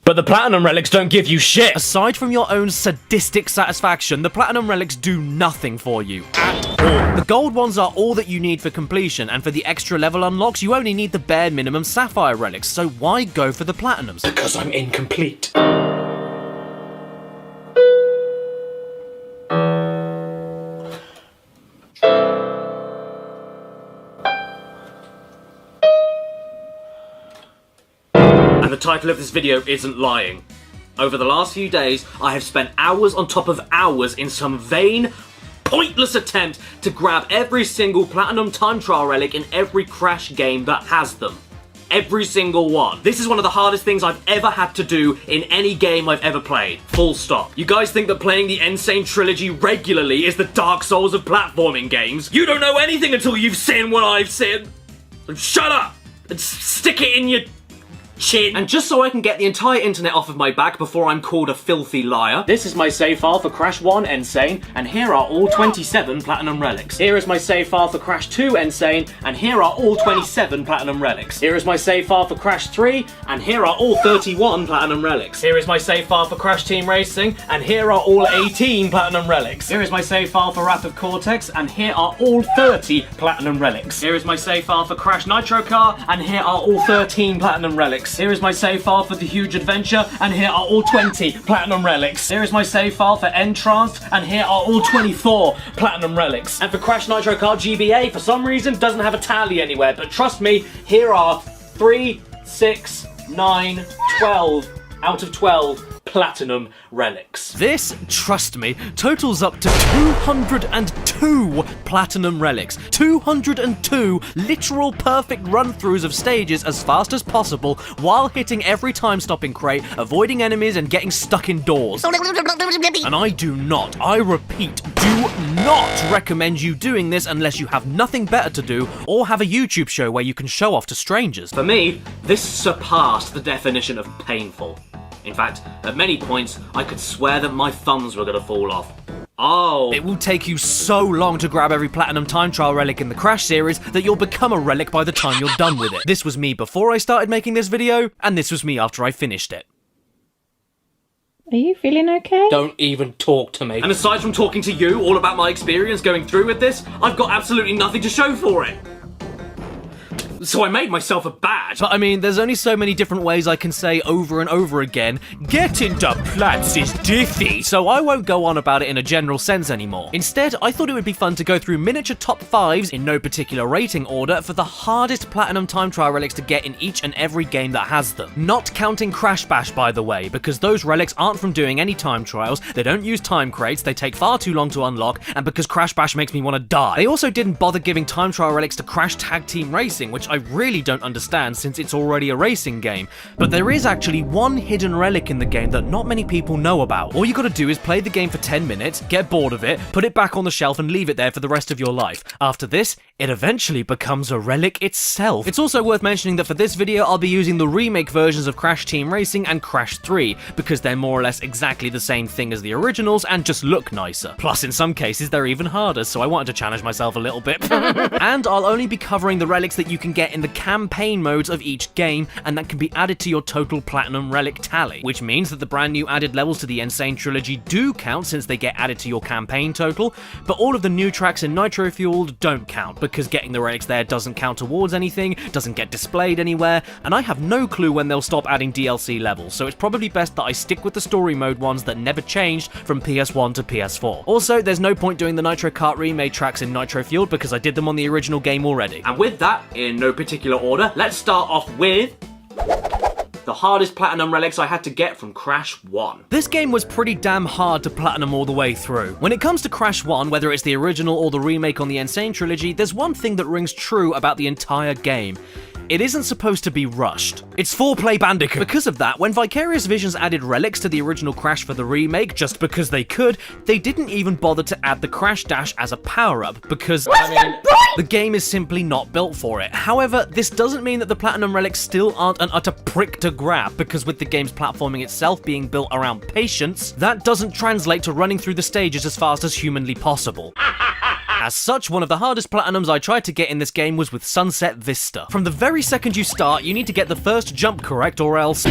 But the platinum relics don't give you shit! Aside from your own sadistic satisfaction, the platinum relics do nothing for you at all. The gold ones are all that you need for completion, and for the extra level unlocks, you only need the bare minimum sapphire relics, so why go for the platinums? Because I'm incomplete. And the title of this video isn't lying. Over the last few days, I have spent hours on top of hours in some vain, pointless attempt to grab every single platinum time trial relic in every Crash game that has them. Every single one. This is one of the hardest things I've ever had to do in any game I've ever played. Full stop. You guys think that playing the Insane Trilogy regularly is the Dark Souls of platforming games? You don't know anything until you've seen what I've seen. So shut up and stick it in your chin. And just so I can get the entire internet off of my back before I'm called a filthy liar, this is my save file for Crash 1 Insane, and here are all 27 platinum relics. Here is my save file for Crash 2 Insane, and here are all 27 platinum relics. Here is my save file for Crash 3, and here are all 31 platinum relics. Here is my save file for Crash Team Racing, and here are all 18 platinum relics. Here is my save file for Wrath of Cortex, and here are all 30 platinum relics. Here is my save file for Crash Nitro Car, and here are all 13 platinum relics. Here is my save file for The Huge Adventure, and here are all 20 platinum relics. Here is my save file for Entranced, and here are all 24 platinum relics. And for Crash Nitro Car GBA, for some reason, doesn't have a tally anywhere, but trust me, here are 3, 6, 9, 12 out of 12 platinum relics. This, trust me, totals up to 202 platinum relics. 202 literal perfect run-throughs of stages as fast as possible while hitting every time-stopping crate, avoiding enemies and getting stuck indoors. And I do not, I repeat, do not recommend you doing this unless you have nothing better to do or have a YouTube show where you can show off to strangers. For me, this surpassed the definition of painful. In fact, at many points, I could swear that my thumbs were gonna fall off. Oh. It will take you so long to grab every platinum time trial relic in the Crash series that you'll become a relic by the time you're done with it. This was me before I started making this video, and this was me after I finished it. Are you feeling okay? Don't even talk to me. And aside from talking to you all about my experience going through with this, I've got absolutely nothing to show for it. So I made myself a badge. But I mean, there's only so many different ways I can say over and over again, get into plats is diffy. So I won't go on about it in a general sense anymore. Instead, I thought it would be fun to go through miniature top 5s in no particular rating order for the hardest platinum time trial relics to get in each and every game that has them. Not counting Crash Bash, by the way, because those relics aren't from doing any time trials, they don't use time crates, they take far too long to unlock, and because Crash Bash makes me want to die. They also didn't bother giving time trial relics to Crash Tag Team Racing, which I really don't understand since it's already a racing game. But there is actually one hidden relic in the game that not many people know about. All you gotta do is play the game for 10 minutes, get bored of it, put it back on the shelf and leave it there for the rest of your life. After this, it eventually becomes a relic itself. It's also worth mentioning that for this video I'll be using the remake versions of Crash Team Racing and Crash 3, because they're more or less exactly the same thing as the originals and just look nicer. Plus in some cases they're even harder, so I wanted to challenge myself a little bit. And I'll only be covering the relics that you can get in the campaign modes of each game, and that can be added to your total platinum relic tally, which means that the brand new added levels to the Insane Trilogy do count since they get added to your campaign total, but all of the new tracks in Nitro Fueled don't count, because getting the relics there doesn't count towards anything, doesn't get displayed anywhere, and I have no clue when they'll stop adding DLC levels, so it's probably best that I stick with the story mode ones that never changed from PS1 to PS4. Also, there's no point doing the Nitro Kart remade tracks in Nitro Fueled because I did them on the original game already. And with that, in no particular order, let's start off with the hardest platinum relics I had to get from Crash 1. This game was pretty damn hard to platinum all the way through. When it comes to Crash 1, whether it's the original or the remake on the Insane Trilogy, there's one thing that rings true about the entire game. It isn't supposed to be rushed. It's 4-play Bandicoot. Because of that, when Vicarious Visions added relics to the original Crash for the remake, just because they could, they didn't even bother to add the Crash Dash as a power-up, because the game is simply not built for it. However, this doesn't mean that the Platinum relics still aren't an utter prick to grab, because with the game's platforming itself being built around patience, that doesn't translate to running through the stages as fast as humanly possible. As such, one of the hardest platinums I tried to get in this game was with Sunset Vista. From the very second you start, you need to get the first jump correct or else...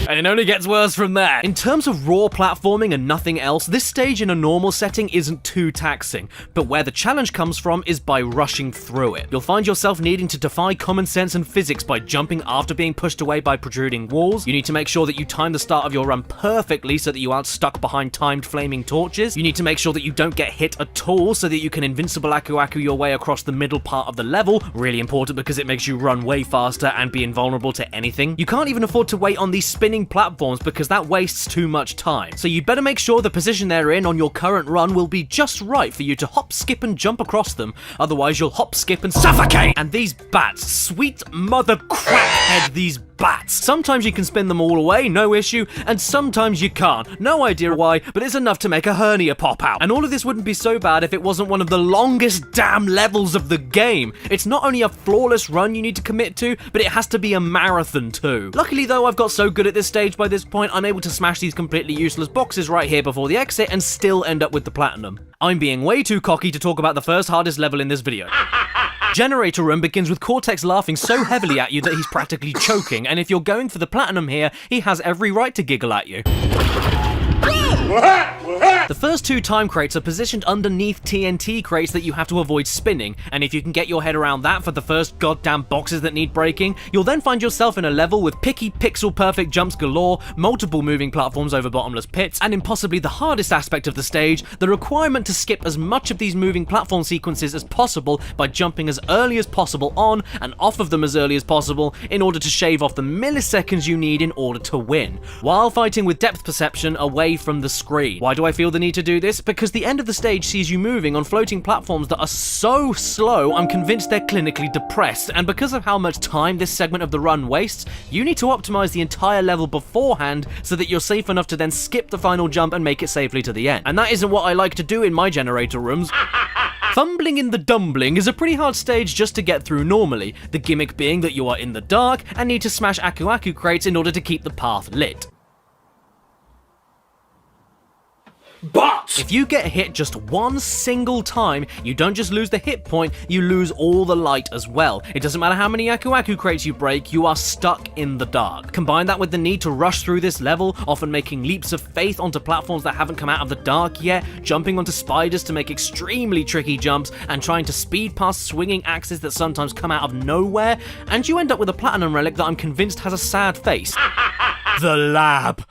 and it only gets worse from there. In terms of raw platforming and nothing else, this stage in a normal setting isn't too taxing, but where the challenge comes from is by rushing through it. You'll find yourself needing to defy common sense and physics by jumping after being pushed away by protruding walls. You need to make sure that you time the start of your run perfectly so that you aren't stuck behind timed flaming torches. You need to make sure that you don't get hit at all so that you can invincible Aku Aku your way across the middle part of the level. Really important because it makes you run way faster and be invulnerable to anything. You can't even afford to wait on these spinning platforms because that wastes too much time. So you better make sure the position they're in on your current run will be just right for you to hop, skip, and jump across them. Otherwise, you'll hop, skip, and suffocate! And these bats, sweet mother crackhead, these bats. Sometimes you can spin them all away, no issue, and sometimes you can't. No idea why, but it's enough to make a hernia pop out. And all of this wouldn't be so bad if it wasn't one of the longest damn levels of the game. It's not only a flawless run you need to commit to, but it has to be a marathon too. Luckily though, I've got so good at this stage by this point, I'm able to smash these completely useless boxes right here before the exit and still end up with the platinum. I'm being way too cocky to talk about the first hardest level in this video. Generator Room begins with Cortex laughing so heavily at you that he's practically choking, and if you're going for the platinum here, he has every right to giggle at you. The first two time crates are positioned underneath TNT crates that you have to avoid spinning, and if you can get your head around that for the first goddamn boxes that need breaking, you'll then find yourself in a level with picky pixel perfect jumps galore, multiple moving platforms over bottomless pits, and in possibly the hardest aspect of the stage, the requirement to skip as much of these moving platform sequences as possible by jumping as early as possible on and off of them as early as possible in order to shave off the milliseconds you need in order to win, while fighting with depth perception away from the screen. Why do I feel the need to do this? Because the end of the stage sees you moving on floating platforms that are so slow, I'm convinced they're clinically depressed, and because of how much time this segment of the run wastes, you need to optimize the entire level beforehand so that you're safe enough to then skip the final jump and make it safely to the end. And that isn't what I like to do in my generator rooms. Fumbling in the Dumbling is a pretty hard stage just to get through normally, the gimmick being that you are in the dark and need to smash Aku Aku crates in order to keep the path lit. But if you get hit just one single time, you don't just lose the hit point, you lose all the light as well. It doesn't matter how many Aku Aku crates you break, you are stuck in the dark. Combine that with the need to rush through this level, often making leaps of faith onto platforms that haven't come out of the dark yet, jumping onto spiders to make extremely tricky jumps, and trying to speed past swinging axes that sometimes come out of nowhere, and you end up with a platinum relic that I'm convinced has a sad face. The lab.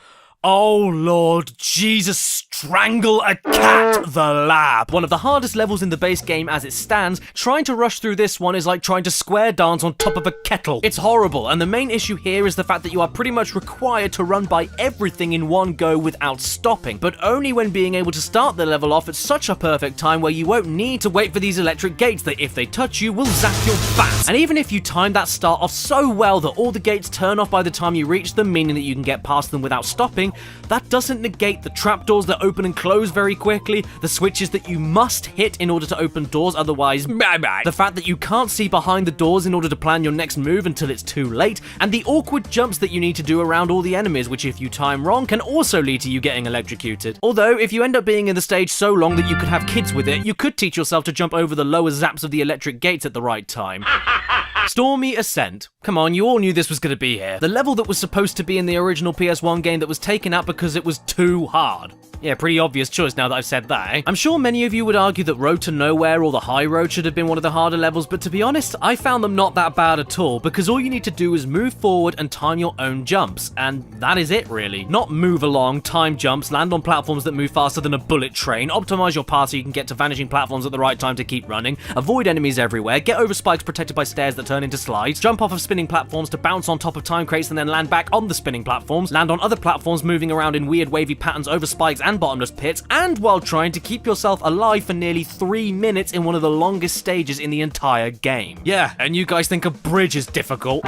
Oh Lord Jesus, strangle a cat, the lab. One of the hardest levels in the base game as it stands, trying to rush through this one is like trying to square dance on top of a kettle. It's horrible, and the main issue here is the fact that you are pretty much required to run by everything in one go without stopping, but only when being able to start the level off at such a perfect time where you won't need to wait for these electric gates that if they touch you will zap your bats. And even if you time that start off so well that all the gates turn off by the time you reach them, meaning that you can get past them without stopping, that doesn't negate the trapdoors that open and close very quickly, the switches that you must hit in order to open doors, otherwise bye-bye, the fact that you can't see behind the doors in order to plan your next move until it's too late, and the awkward jumps that you need to do around all the enemies, which if you time wrong can also lead to you getting electrocuted. Although, if you end up being in the stage so long that you could have kids with it, you could teach yourself to jump over the lower zaps of the electric gates at the right time. Stormy Ascent. Come on, you all knew this was going to be here. The level that was supposed to be in the original PS1 game that was taken out because it was too hard. Yeah, pretty obvious choice now that I've said that, eh? I'm sure many of you would argue that Road to Nowhere or the High Road should have been one of the harder levels, but to be honest, I found them not that bad at all, because all you need to do is move forward and time your own jumps, and that is it really. Not move along, time jumps, land on platforms that move faster than a bullet train, optimize your path so you can get to vanishing platforms at the right time to keep running, avoid enemies everywhere, get over spikes protected by stairs that turn into slides, jump off of spinning platforms to bounce on top of time crates and then land back on the spinning platforms, land on other platforms moving around in weird wavy patterns over spikes and bottomless pits, and while trying to keep yourself alive for nearly 3 minutes in one of the longest stages in the entire game. Yeah, and you guys think a bridge is difficult?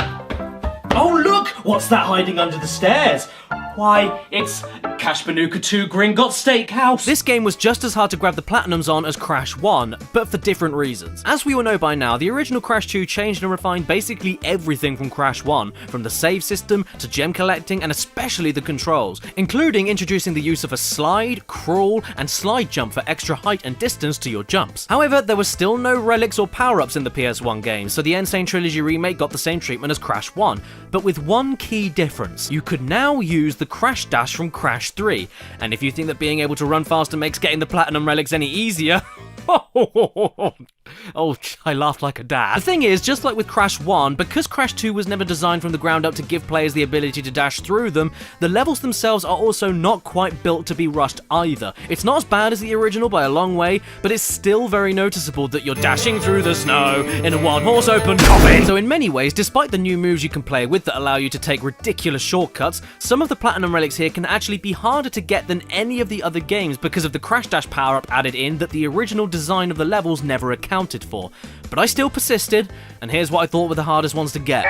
Oh look! What's that hiding under the stairs? Why, it's Cash Banuka 2 Gringotts Steakhouse. This game was just as hard to grab the platinums on as Crash 1, but for different reasons. As we all know by now, the original Crash 2 changed and refined basically everything from Crash 1, from the save system to gem collecting and especially the controls, including introducing the use of a slide, crawl, and slide jump for extra height and distance to your jumps. However, there were still no relics or power-ups in the PS1 game, so the Insane Trilogy remake got the same treatment as Crash 1, but with one key difference. You could now use the Crash Dash from Crash 3, and if you think that being able to run faster makes getting the platinum relics any easier, oh, I laughed like a dad. The thing is, just like with Crash 1, because Crash 2 was never designed from the ground up to give players the ability to dash through them, the levels themselves are also not quite built to be rushed either. It's not as bad as the original by a long way, but it's still very noticeable that you're dashing through the snow in a wild horse open coffin. So in many ways, despite the new moves you can play with that allow you to take ridiculous shortcuts, some of the platinum relics here can actually be harder to get than any of the other games because of the Crash Dash power-up added in that the original design of the levels never accounted for. But I still persisted, and here's what I thought were the hardest ones to get.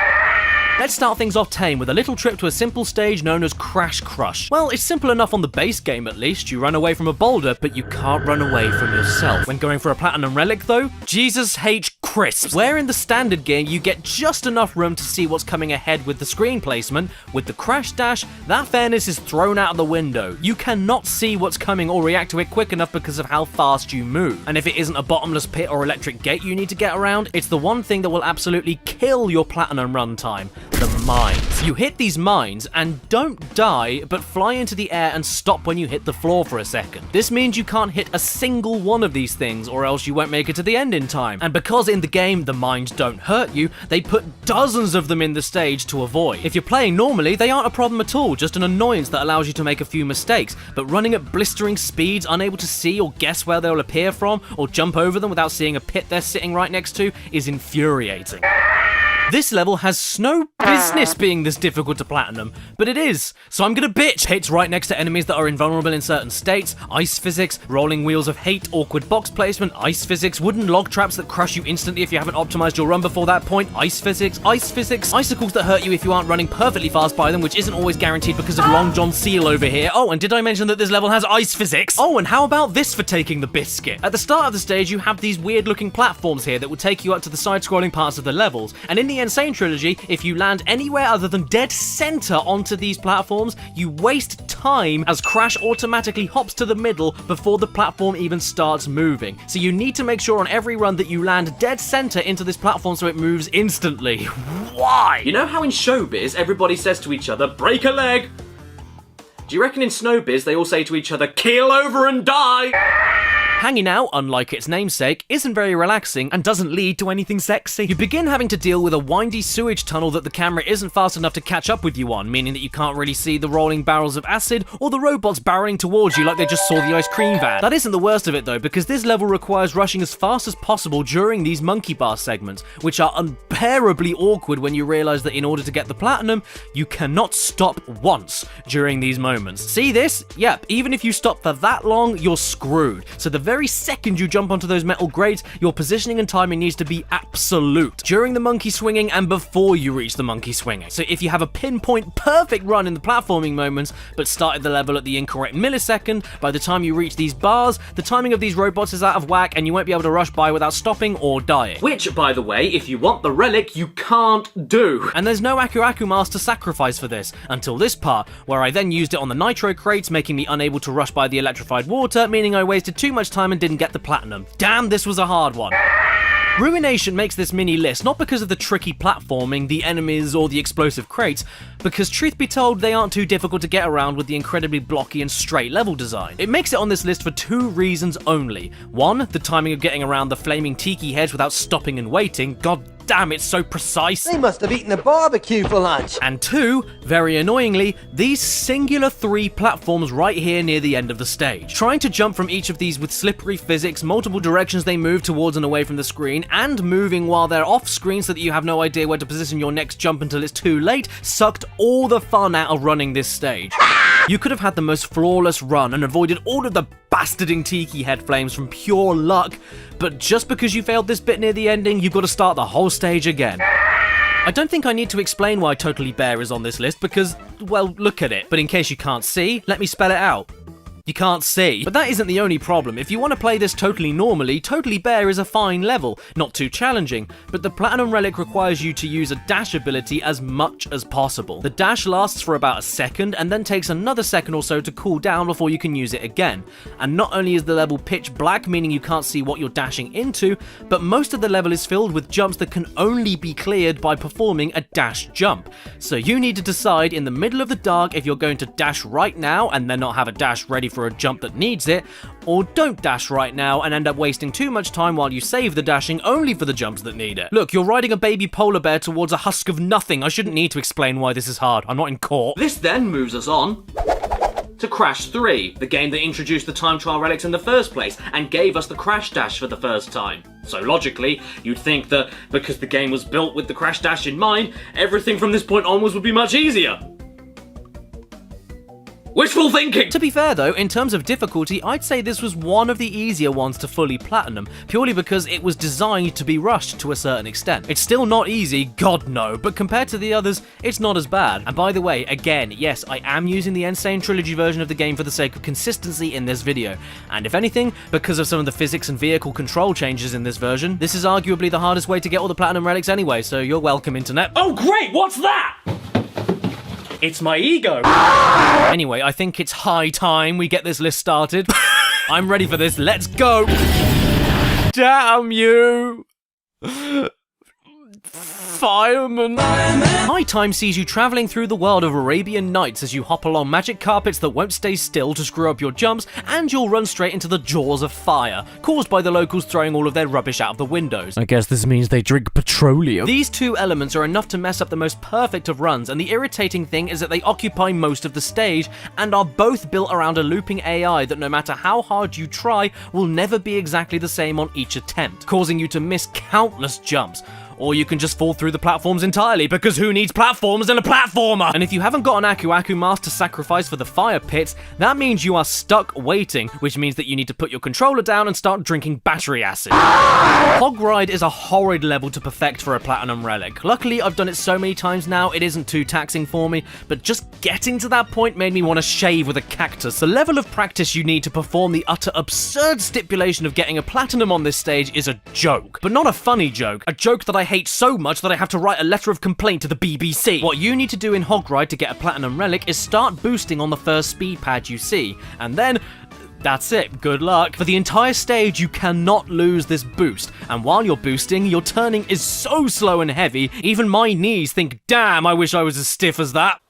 Let's start things off tame with a little trip to a simple stage known as Crash Crush. Well, it's simple enough on the base game at least. You run away from a boulder, but you can't run away from yourself. When going for a platinum relic though, Jesus H. Crisps. Where in the standard game you get just enough room to see what's coming ahead with the screen placement, with the Crash Dash, that fairness is thrown out of the window. You cannot see what's coming or react to it quick enough because of how fast you move. And if it isn't a bottomless pit or electric gate you need to get around, it's the one thing that will absolutely kill your platinum run time. The mines. You hit these mines and don't die, but fly into the air and stop when you hit the floor for a second. This means you can't hit a single one of these things or else you won't make it to the end in time. And because in the game the mines don't hurt you, they put dozens of them in the stage to avoid. If you're playing normally, they aren't a problem at all, just an annoyance that allows you to make a few mistakes, but running at blistering speeds, unable to see or guess where they'll appear from, or jump over them without seeing a pit they're sitting right next to, is infuriating. This level has no business being this difficult to platinum, but it is, so I'm gonna bitch. Pits right next to enemies that are invulnerable in certain states, ice physics, rolling wheels of hate, awkward box placement, ice physics, wooden log traps that crush you instantly if you haven't optimized your run before that point, ice physics, icicles that hurt you if you aren't running perfectly fast by them, which isn't always guaranteed because of Long John Seal over here. Oh, and did I mention that this level has ice physics? Oh, and how about this for taking the biscuit? At the start of the stage, you have these weird looking platforms here that will take you up to the side-scrolling parts of the levels, and in the Insane Trilogy, if you land anywhere other than dead center onto these platforms, you waste time as Crash automatically hops to the middle before the platform even starts moving. So you need to make sure on every run that you land dead center into this platform so it moves instantly. Why? You know how in showbiz everybody says to each other, break a leg? Do you reckon in snowbiz they all say to each other, keel over and die? Hanging out, unlike its namesake, isn't very relaxing and doesn't lead to anything sexy. You begin having to deal with a windy sewage tunnel that the camera isn't fast enough to catch up with you on, meaning that you can't really see the rolling barrels of acid or the robots barreling towards you like they just saw the ice cream van. That isn't the worst of it though, because this level requires rushing as fast as possible during these monkey bar segments, which are unbearably awkward when you realize that in order to get the platinum, you cannot stop once during these moments. See this? Yep, even if you stop for that long, you're screwed. So the very second you jump onto those metal grates, your positioning and timing needs to be absolute during the monkey swinging and before you reach the monkey swinging. So if you have a pinpoint perfect run in the platforming moments, but started the level at the incorrect millisecond, by the time you reach these bars, the timing of these robots is out of whack and you won't be able to rush by without stopping or dying. Which, by the way, if you want the relic, you can't do. And there's no Aku Aku mask to sacrifice for this, until this part, where I then used it on the nitro crates, making me unable to rush by the electrified water, meaning I wasted too much time and didn't get the platinum. Damn, this was a hard one. Ruination makes this mini list not because of the tricky platforming, the enemies, or the explosive crates, because truth be told, they aren't too difficult to get around with the incredibly blocky and straight level design. It makes it on this list for 2 reasons only. 1, the timing of getting around the flaming tiki heads without stopping and waiting. God damn, it's so precise. They must have eaten a barbecue for lunch. And 2, very annoyingly, these singular 3 platforms right here near the end of the stage. Trying to jump from each of these with slippery physics, multiple directions they move towards and away from the screen, and moving while they're off screen so that you have no idea where to position your next jump until it's too late, sucked all the fun out of running this stage. You could have had the most flawless run and avoided all of the bastarding tiki head flames from pure luck, but just because you failed this bit near the ending, you've got to start the whole stage again. I don't think I need to explain why Totally Bear is on this list because, well, look at it. But in case you can't see, let me spell it out. You can't see. But that isn't the only problem. If you want to play this totally normally, Totally Bear is a fine level, not too challenging, but the Platinum Relic requires you to use a dash ability as much as possible. The dash lasts for about a second and then takes another second or so to cool down before you can use it again. And not only is the level pitch black, meaning you can't see what you're dashing into, but most of the level is filled with jumps that can only be cleared by performing a dash jump. So you need to decide in the middle of the dark if you're going to dash right now and then not have a dash ready for a jump that needs it, or don't dash right now and end up wasting too much time while you save the dashing only for the jumps that need it. Look, you're riding a baby polar bear towards a husk of nothing. I shouldn't need to explain why this is hard. I'm not in court. This then moves us on to Crash 3, the game that introduced the time trial relics in the first place and gave us the Crash Dash for the first time. So logically, you'd think that because the game was built with the Crash Dash in mind, everything from this point onwards would be much easier. Wishful thinking! To be fair though, in terms of difficulty, I'd say this was one of the easier ones to fully platinum, purely because it was designed to be rushed to a certain extent. It's still not easy, God no, but compared to the others, it's not as bad. And by the way, again, yes, I am using the Insane Trilogy version of the game for the sake of consistency in this video. And if anything, because of some of the physics and vehicle control changes in this version, this is arguably the hardest way to get all the platinum relics anyway, so you're welcome, internet. Oh great, what's that? It's my ego. Anyway, I think it's high time we get this list started. I'm ready for this, let's go! Damn you! Fireman. My time sees you traveling through the world of Arabian Nights as you hop along magic carpets that won't stay still to screw up your jumps, and you'll run straight into the jaws of fire, caused by the locals throwing all of their rubbish out of the windows. I guess this means they drink petroleum. These 2 elements are enough to mess up the most perfect of runs, and the irritating thing is that they occupy most of the stage, and are both built around a looping AI that no matter how hard you try, will never be exactly the same on each attempt, causing you to miss countless jumps. Or you can just fall through the platforms entirely, because who needs platforms in a platformer? And if you haven't got an Aku Aku mask to sacrifice for the fire pits, that means you are stuck waiting, which means that you need to put your controller down and start drinking battery acid. Hog Ride is a horrid level to perfect for a platinum relic. Luckily, I've done it so many times now, it isn't too taxing for me, but just getting to that point made me want to shave with a cactus. The level of practice you need to perform the utter absurd stipulation of getting a platinum on this stage is a joke. But not a funny joke, a joke that I hate so much that I have to write a letter of complaint to the BBC. What you need to do in Hog Ride to get a platinum relic is start boosting on the first speed pad you see, and then that's it, good luck. For the entire stage, you cannot lose this boost, and while you're boosting, your turning is so slow and heavy, even my knees think, damn, I wish I was as stiff as that.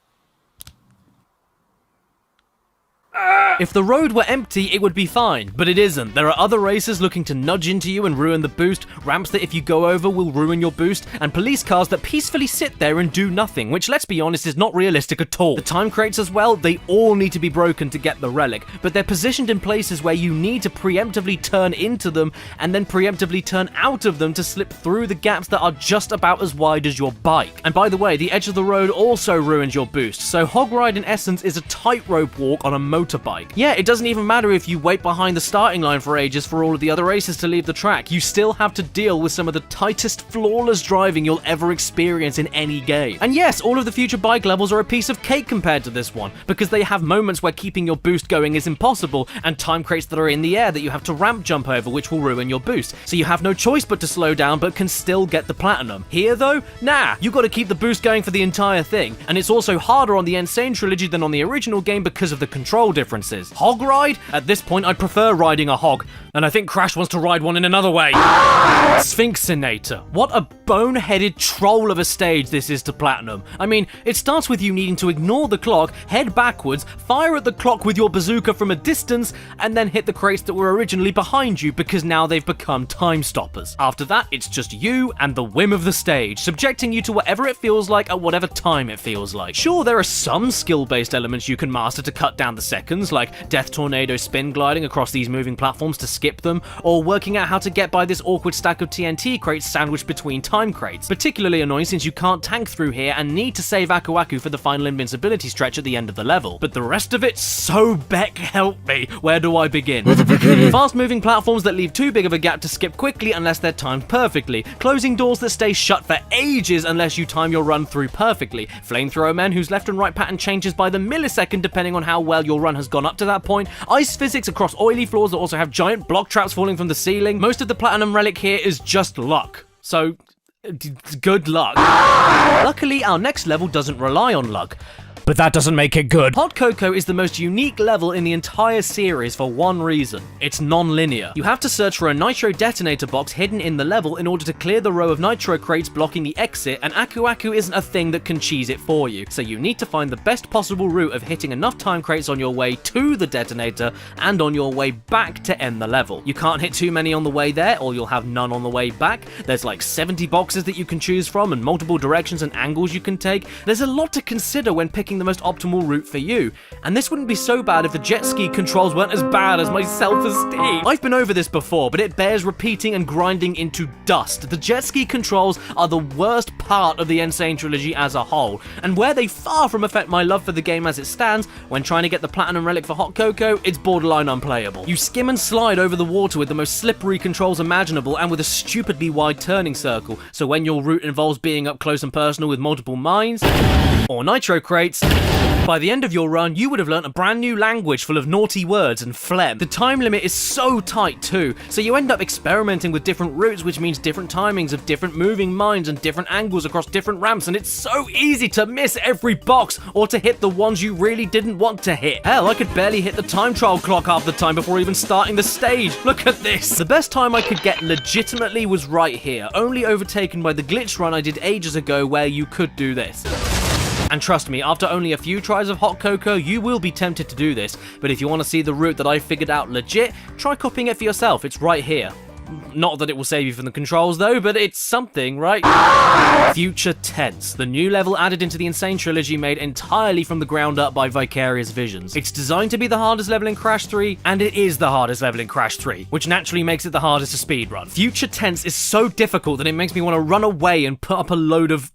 If the road were empty, it would be fine, but it isn't. There are other racers looking to nudge into you and ruin the boost, ramps that if you go over will ruin your boost, and police cars that peacefully sit there and do nothing, which, let's be honest, is not realistic at all. The time crates as well, they all need to be broken to get the relic, but they're positioned in places where you need to preemptively turn into them, and then preemptively turn out of them to slip through the gaps that are just about as wide as your bike. And by the way, the edge of the road also ruins your boost, so Hog Ride in essence is a tightrope walk on a motorbike. Yeah, it doesn't even matter if you wait behind the starting line for ages for all of the other racers to leave the track. You still have to deal with some of the tightest, flawless driving you'll ever experience in any game. And yes, all of the future bike levels are a piece of cake compared to this one, because they have moments where keeping your boost going is impossible, and time crates that are in the air that you have to ramp jump over, which will ruin your boost. So you have no choice but to slow down, but can still get the platinum. Here though, nah, you gotta keep the boost going for the entire thing, and it's also harder on the Insane Trilogy than on the original game because of the control differences. Hog ride? At this point, I'd prefer riding a hog, and I think Crash wants to ride one in another way. Sphinxinator. What a boneheaded troll of a stage this is to Platinum. I mean, it starts with you needing to ignore the clock, head backwards, fire at the clock with your bazooka from a distance, and then hit the crates that were originally behind you because now they've become time stoppers. After that, it's just you and the whim of the stage, subjecting you to whatever it feels like at whatever time it feels like. Sure, there are some skill-based elements you can master to cut down the seconds, like Death Tornado spin gliding across these moving platforms to skip them, or working out how to get by this awkward stack of TNT crates sandwiched between time crates. Particularly annoying since you can't tank through here and need to save Aku Aku for the final invincibility stretch at the end of the level. But the rest of it, so Beck help me, where do I begin? Fast-moving platforms that leave too big of a gap to skip quickly unless they're timed perfectly, closing doors that stay shut for ages unless you time your run through perfectly, flamethrower men whose left and right pattern changes by the millisecond depending on how well your run has gone up to that point, ice physics across oily floors that also have giant block traps falling from the ceiling. Most of the Platinum Relic here is just luck. So, good luck. Luckily, our next level doesn't rely on luck. But that doesn't make it good. Hot Cocoa is the most unique level in the entire series for one reason. It's non-linear. You have to search for a nitro detonator box hidden in the level in order to clear the row of nitro crates blocking the exit, and Aku Aku isn't a thing that can cheese it for you. So you need to find the best possible route of hitting enough time crates on your way to the detonator and on your way back to end the level. You can't hit too many on the way there, or you'll have none on the way back. There's like 70 boxes that you can choose from and multiple directions and angles you can take. There's a lot to consider when picking the most optimal route for you, and this wouldn't be so bad if the jet ski controls weren't as bad as my self-esteem. I've been over this before, but it bears repeating and grinding into dust. The jet ski controls are the worst part of the Insane Trilogy as a whole, and where they far from affect my love for the game as it stands, when trying to get the Platinum Relic for Hot Cocoa, it's borderline unplayable. You skim and slide over the water with the most slippery controls imaginable and with a stupidly wide turning circle, so when your route involves being up close and personal with multiple mines, or nitro crates, by the end of your run, you would have learnt a brand new language full of naughty words and phlegm. The time limit is so tight too, so you end up experimenting with different routes, which means different timings of different moving mines and different angles across different ramps, and it's so easy to miss every box or to hit the ones you really didn't want to hit. Hell, I could barely hit the time trial clock half the time before even starting the stage. Look at this. The best time I could get legitimately was right here, only overtaken by the glitch run I did ages ago where you could do this. And trust me, after only a few tries of Hot Cocoa, you will be tempted to do this, but if you want to see the route that I figured out legit, try copying it for yourself, it's right here. Not that it will save you from the controls though, but it's something, right? Future Tense, the new level added into the Insane Trilogy made entirely from the ground up by Vicarious Visions. It's designed to be the hardest level in Crash 3, and it is the hardest level in Crash 3, which naturally makes it the hardest to speedrun. Future Tense is so difficult that it makes me want to run away and put up a load of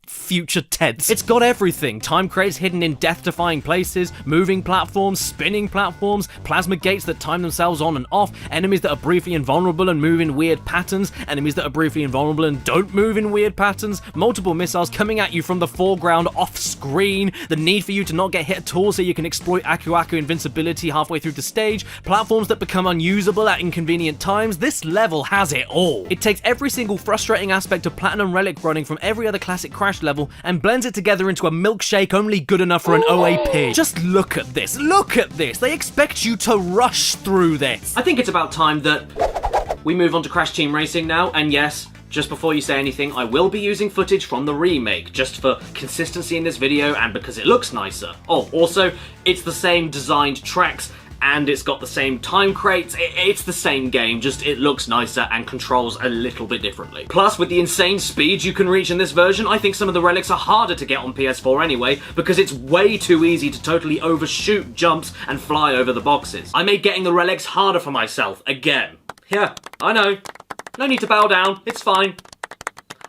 future tense. It's got everything. Time crates hidden in death-defying places, moving platforms, spinning platforms, plasma gates that time themselves on and off, enemies that are briefly invulnerable and move in weird patterns, enemies that are briefly invulnerable and don't move in weird patterns, multiple missiles coming at you from the foreground off-screen, the need for you to not get hit at all so you can exploit Aku Aku invincibility halfway through the stage, platforms that become unusable at inconvenient times. This level has it all. It takes every single frustrating aspect of Platinum Relic running from every other classic Crash level and blends it together into a milkshake only good enough for an OAP. Just look at this. Look at this. They expect you to rush through this. I think it's about time that we move on to Crash Team Racing now, and yes, just before you say anything, I will be using footage from the remake, just for consistency in this video and because it looks nicer. Oh, also, it's the same designed tracks, and it's got the same time crates. It's the same game, just it looks nicer and controls a little bit differently. Plus, with the insane speed you can reach in this version, I think some of the relics are harder to get on PS4 anyway, because it's way too easy to totally overshoot jumps and fly over the boxes. I made getting the relics harder for myself, again. Yeah, I know. No need to bow down, it's fine.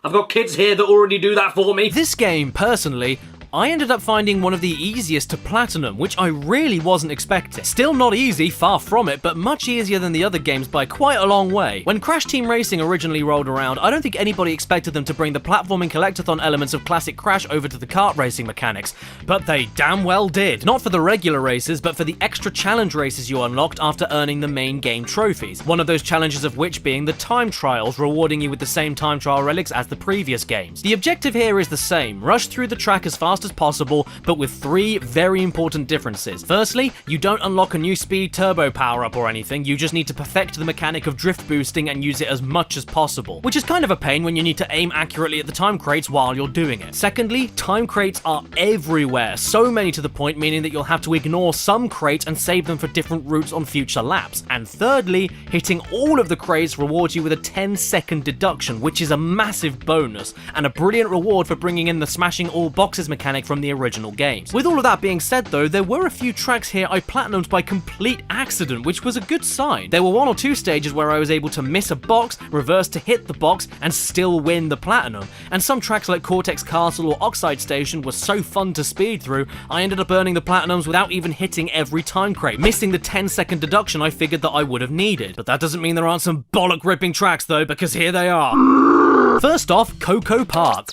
I've got kids here that already do that for me. This game, personally, I ended up finding one of the easiest to platinum, which I really wasn't expecting. Still not easy, far from it, but much easier than the other games by quite a long way. When Crash Team Racing originally rolled around, I don't think anybody expected them to bring the platforming collectathon elements of classic Crash over to the kart racing mechanics, but they damn well did. Not for the regular races, but for the extra challenge races you unlocked after earning the main game trophies. One of those challenges of which being the time trials, rewarding you with the same time trial relics as the previous games. The objective here is the same: rush through the track as fast fast as possible, but with 3 very important differences. Firstly, you don't unlock a new speed turbo power-up or anything, you just need to perfect the mechanic of drift boosting and use it as much as possible, which is kind of a pain when you need to aim accurately at the time crates while you're doing it. Secondly, time crates are everywhere, so many to the point meaning that you'll have to ignore some crates and save them for different routes on future laps. And thirdly, hitting all of the crates rewards you with a 10-second deduction, which is a massive bonus, and a brilliant reward for bringing in the smashing all boxes mechanic from the original games. With all of that being said though, there were a few tracks here I platinumed by complete accident, which was a good sign. There were 1 or 2 stages where I was able to miss a box, reverse to hit the box, and still win the platinum. And some tracks like Cortex Castle or Oxide Station were so fun to speed through, I ended up earning the platinums without even hitting every time crate, missing the 10-second deduction I figured that I would have needed. But that doesn't mean there aren't some bollock-ripping tracks though, because here they are. First off, Coco Park.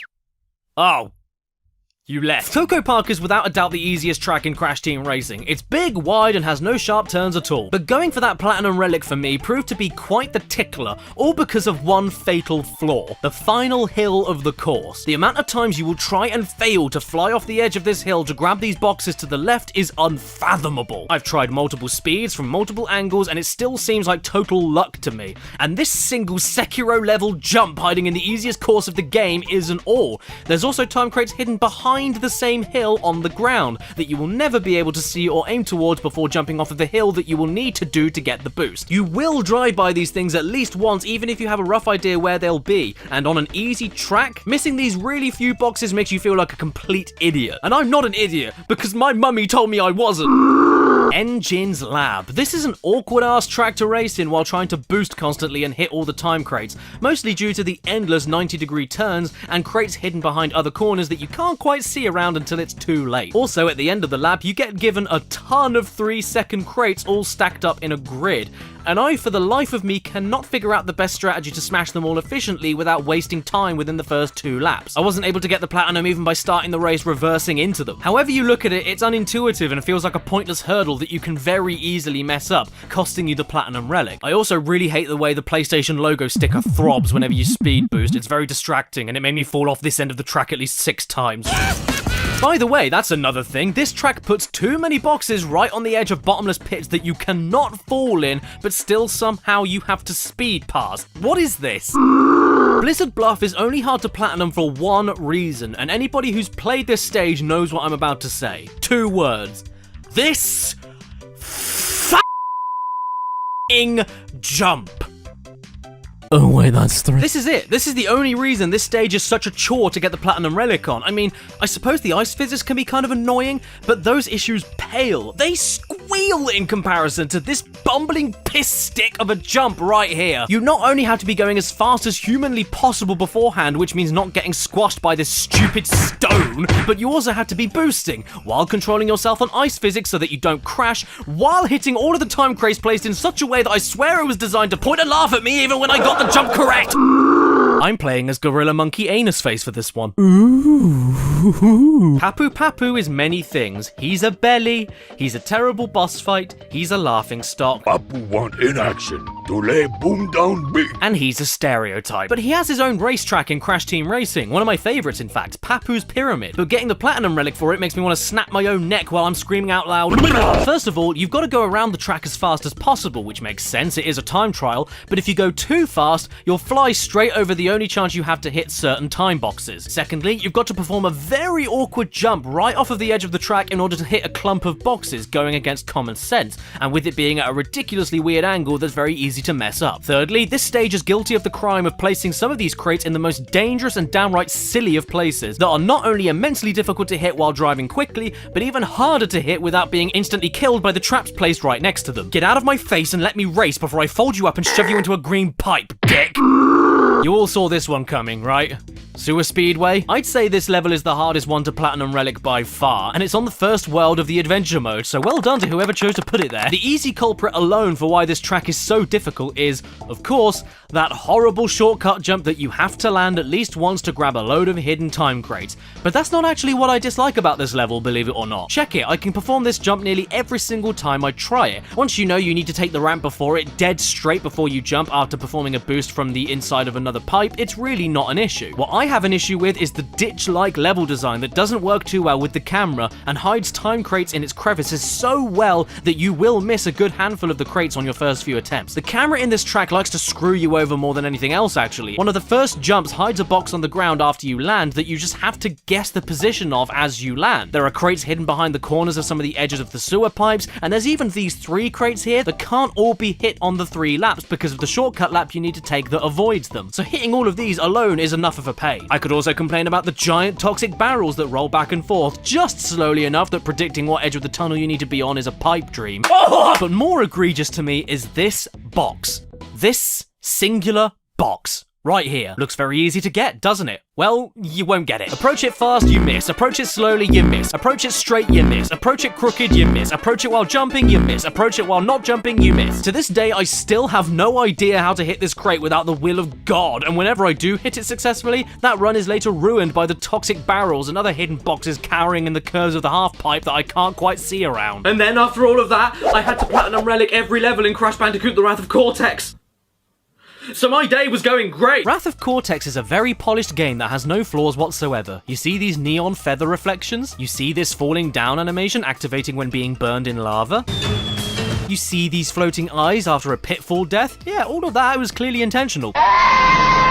Oh. You left. Coco Park is without a doubt the easiest track in Crash Team Racing. It's big, wide, and has no sharp turns at all. But going for that platinum relic for me proved to be quite the tickler, all because of one fatal flaw: the final hill of the course. The amount of times you will try and fail to fly off the edge of this hill to grab these boxes to the left is unfathomable. I've tried multiple speeds from multiple angles and it still seems like total luck to me. And this single Sekiro level jump hiding in the easiest course of the game isn't all. There's also time crates hidden behind the same hill on the ground that you will never be able to see or aim towards before jumping off of the hill that you will need to do to get the boost. You will drive by these things at least once, even if you have a rough idea where they'll be, and on an easy track, missing these really few boxes makes you feel like a complete idiot. And I'm not an idiot, because my mummy told me I wasn't. Engine's Lab. This is an awkward ass track to race in while trying to boost constantly and hit all the time crates, mostly due to the endless 90-degree turns and crates hidden behind other corners that you can't quite see around until it's too late. Also, at the end of the lap, you get given a ton of 3-second crates all stacked up in a grid, and I, for the life of me, cannot figure out the best strategy to smash them all efficiently without wasting time within the first 2 laps. I wasn't able to get the platinum even by starting the race reversing into them. However you look at it, it's unintuitive and feels like a pointless hurdle that you can very easily mess up, costing you the platinum relic. I also really hate the way the PlayStation logo sticker throbs whenever you speed boost. It's very distracting and it made me fall off this end of the track at least 6 times. By the way, that's another thing. This track puts too many boxes right on the edge of bottomless pits that you cannot fall in, but still somehow you have to speed past. What is this? Blizzard Bluff is only hard to platinum for one reason, and anybody who's played this stage knows what I'm about to say. 2 words. This f***ing jump. Oh wait, that's 3. This is it. This is the only reason this stage is such a chore to get the platinum relic on. I mean, I suppose the ice physics can be kind of annoying, but those issues pale. They squeal in comparison to this bumbling piss stick of a jump right here. You not only have to be going as fast as humanly possible beforehand, which means not getting squashed by this stupid stone, but you also have to be boosting while controlling yourself on ice physics so that you don't crash, while hitting all of the time crates placed in such a way that I swear it was designed to point and laugh at me even when I got the jump correct. I'm playing as Gorilla Monkey Anus Face for this one. Ooh. Papu Papu is many things. He's a belly, he's a terrible boss fight, he's a laughing stock. Papu want in action to lay boom down big. And he's a stereotype. But he has his own racetrack in Crash Team Racing, one of my favorites in fact, Papu's Pyramid. But getting the platinum relic for it makes me want to snap my own neck while I'm screaming out loud. First of all, you've got to go around the track as fast as possible, which makes sense, it is a time trial, but if you go too fast, you'll fly straight over the only chance you have to hit certain time boxes. Secondly, you've got to perform a very awkward jump right off of the edge of the track in order to hit a clump of boxes, going against common sense, and with it being at a ridiculously weird angle that's very easy to mess up. Thirdly, this stage is guilty of the crime of placing some of these crates in the most dangerous and downright silly of places that are not only immensely difficult to hit while driving quickly, but even harder to hit without being instantly killed by the traps placed right next to them. Get out of my face and let me race before I fold you up and shove you into a green pipe, dick! You all saw this one coming, right? Sewer Speedway? I'd say this level is the hardest one to platinum relic by far, and it's on the first world of the adventure mode, so well done to whoever chose to put it there. The easy culprit alone for why this track is so difficult is, of course, that horrible shortcut jump that you have to land at least once to grab a load of hidden time crates. But that's not actually what I dislike about this level, believe it or not. Check it, I can perform this jump nearly every single time I try it. Once you know you need to take the ramp before it, dead straight before you jump after performing a boost from the inside of another pipe, it's really not an issue. What I have an issue with is the ditch-like level design that doesn't work too well with the camera and hides time crates in its crevices so well that you will miss a good handful of the crates on your first few attempts. The camera in this track likes to screw you over more than anything else, actually. One of the first jumps hides a box on the ground after you land that you just have to guess the position of as you land. There are crates hidden behind the corners of some of the edges of the sewer pipes, and there's even these 3 crates here that can't all be hit on the 3 laps because of the shortcut lap you need to take that avoids them. So hitting all of these alone is enough of a pain. I could also complain about the giant toxic barrels that roll back and forth just slowly enough that predicting what edge of the tunnel you need to be on is a pipe dream. But more egregious to me is this box. This singular box. Right here. Looks very easy to get, doesn't it? Well, you won't get it. Approach it fast, you miss. Approach it slowly, you miss. Approach it straight, you miss. Approach it crooked, you miss. Approach it while jumping, you miss. Approach it while not jumping, you miss. To this day, I still have no idea how to hit this crate without the will of God, and whenever I do hit it successfully, that run is later ruined by the toxic barrels and other hidden boxes cowering in the curves of the half pipe that I can't quite see around. And then after all of that, I had to Platinum Relic every level in Crash Bandicoot The Wrath of Cortex. So my day was going great! Wrath of Cortex is a very polished game that has no flaws whatsoever. You see these neon feather reflections? You see this falling down animation activating when being burned in lava? You see these floating eyes after a pitfall death? Yeah, all of that was clearly intentional.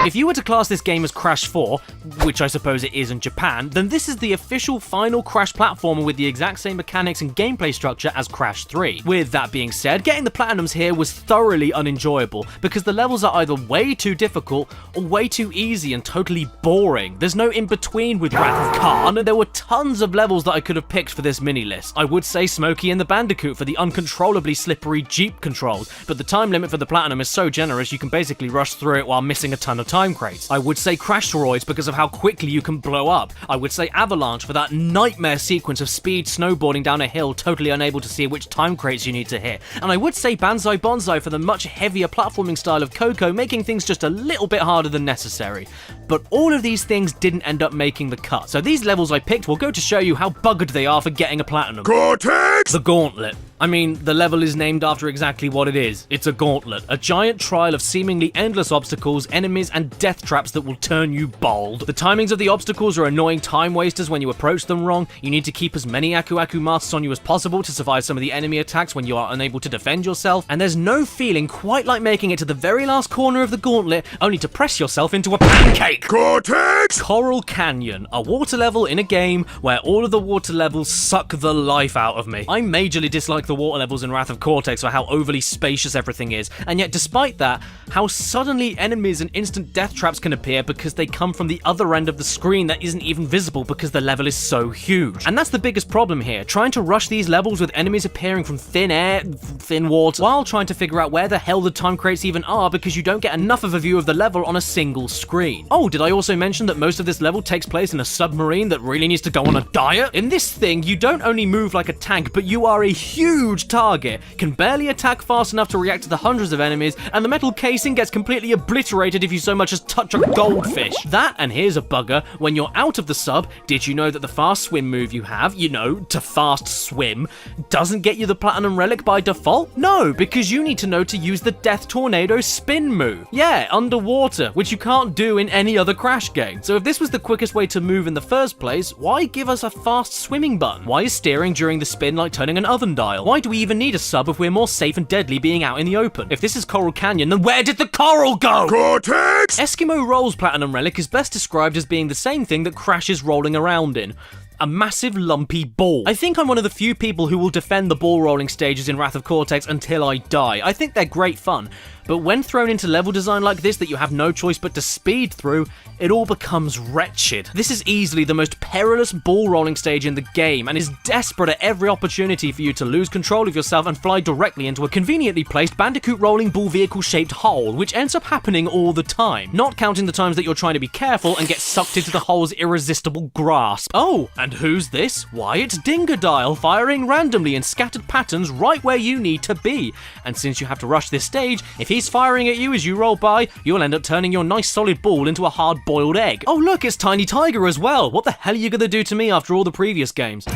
If you were to class this game as Crash 4, which I suppose it is in Japan, then this is the official final Crash platformer with the exact same mechanics and gameplay structure as Crash 3. With that being said, getting the Platinums here was thoroughly unenjoyable, because the levels are either way too difficult or way too easy and totally boring. There's no in-between with Wrath of Khan, and there were tons of levels that I could have picked for this mini-list. I would say Smokey and the Bandicoot for the uncontrollably slippery Jeep controls, but the time limit for the Platinum is so generous you can basically rush through it while missing a ton of time crates. I would say Crashteroids because of how quickly you can blow up. I would say Avalanche for that nightmare sequence of speed snowboarding down a hill totally unable to see which time crates you need to hit. And I would say Banzai Bonsai for the much heavier platforming style of Coco, making things just a little bit harder than necessary. But all of these things didn't end up making the cut. So these levels I picked will go to show you how buggered they are for getting a Platinum. Cortex! The Gauntlet. I mean, the level is named after exactly what it is. It's a gauntlet, a giant trial of seemingly endless obstacles, enemies, and death traps that will turn you bald. The timings of the obstacles are annoying time wasters when you approach them wrong. You need to keep as many Aku Aku masks on you as possible to survive some of the enemy attacks when you are unable to defend yourself, and there's no feeling quite like making it to the very last corner of the gauntlet only to press yourself into a pancake. Cortex! Coral Canyon, a water level in a game where all of the water levels suck the life out of me. I majorly dislike the water levels in Wrath of Cortex for how overly spacious everything is, and yet despite that, how suddenly enemies and instant death traps can appear because they come from the other end of the screen that isn't even visible because the level is so huge. And that's the biggest problem here, trying to rush these levels with enemies appearing from thin air, thin water, while trying to figure out where the hell the time crates even are because you don't get enough of a view of the level on a single screen. Oh, did I also mention that most of this level takes place in a submarine that really needs to go on a diet? In this thing, you don't only move like a tank, but you are a huge target, can barely attack fast enough to react to the hundreds of enemies, and the metal casing gets completely obliterated if you so much as touch a goldfish. That, and here's a bugger, when you're out of the sub, did you know that the fast swim move you have, you know, to fast swim, doesn't get you the Platinum Relic by default? No, because you need to know to use the Death Tornado spin move. Yeah, underwater, which you can't do in any other Crash game. So if this was the quickest way to move in the first place, why give us a fast swimming button? Why is steering during the spin like turning an oven dial? Why do we even need a sub if we're more safe and deadly being out in the open? If this is Coral Canyon, then where did the coral go? Cortex! Eskimo Roll's Platinum Relic is best described as being the same thing that Crash is rolling around in. A massive lumpy ball. I think I'm one of the few people who will defend the ball rolling stages in Wrath of Cortex until I die. I think they're great fun. But when thrown into level design like this that you have no choice but to speed through, it all becomes wretched. This is easily the most perilous ball rolling stage in the game and is desperate at every opportunity for you to lose control of yourself and fly directly into a conveniently placed Bandicoot rolling ball vehicle shaped hole, which ends up happening all the time, not counting the times that you're trying to be careful and get sucked into the hole's irresistible grasp. Oh, and who's this? Why, it's Dingodile firing randomly in scattered patterns right where you need to be. And since you have to rush this stage, if he's firing at you as you roll by, you'll end up turning your nice solid ball into a hard-boiled egg. Oh look, it's Tiny Tiger as well. What the hell are you gonna do to me after all the previous games?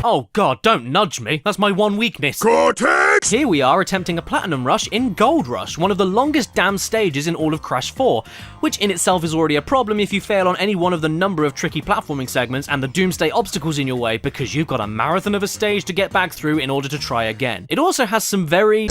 Oh god, don't nudge me. That's my one weakness. Cortex! Cortex! Here we are attempting a Platinum Rush in Gold Rush, one of the longest damn stages in all of Crash 4, which in itself is already a problem if you fail on any one of the number of tricky platforming segments and the doomsday obstacles in your way, because you've got a marathon of a stage to get back through in order to try again. It also has some very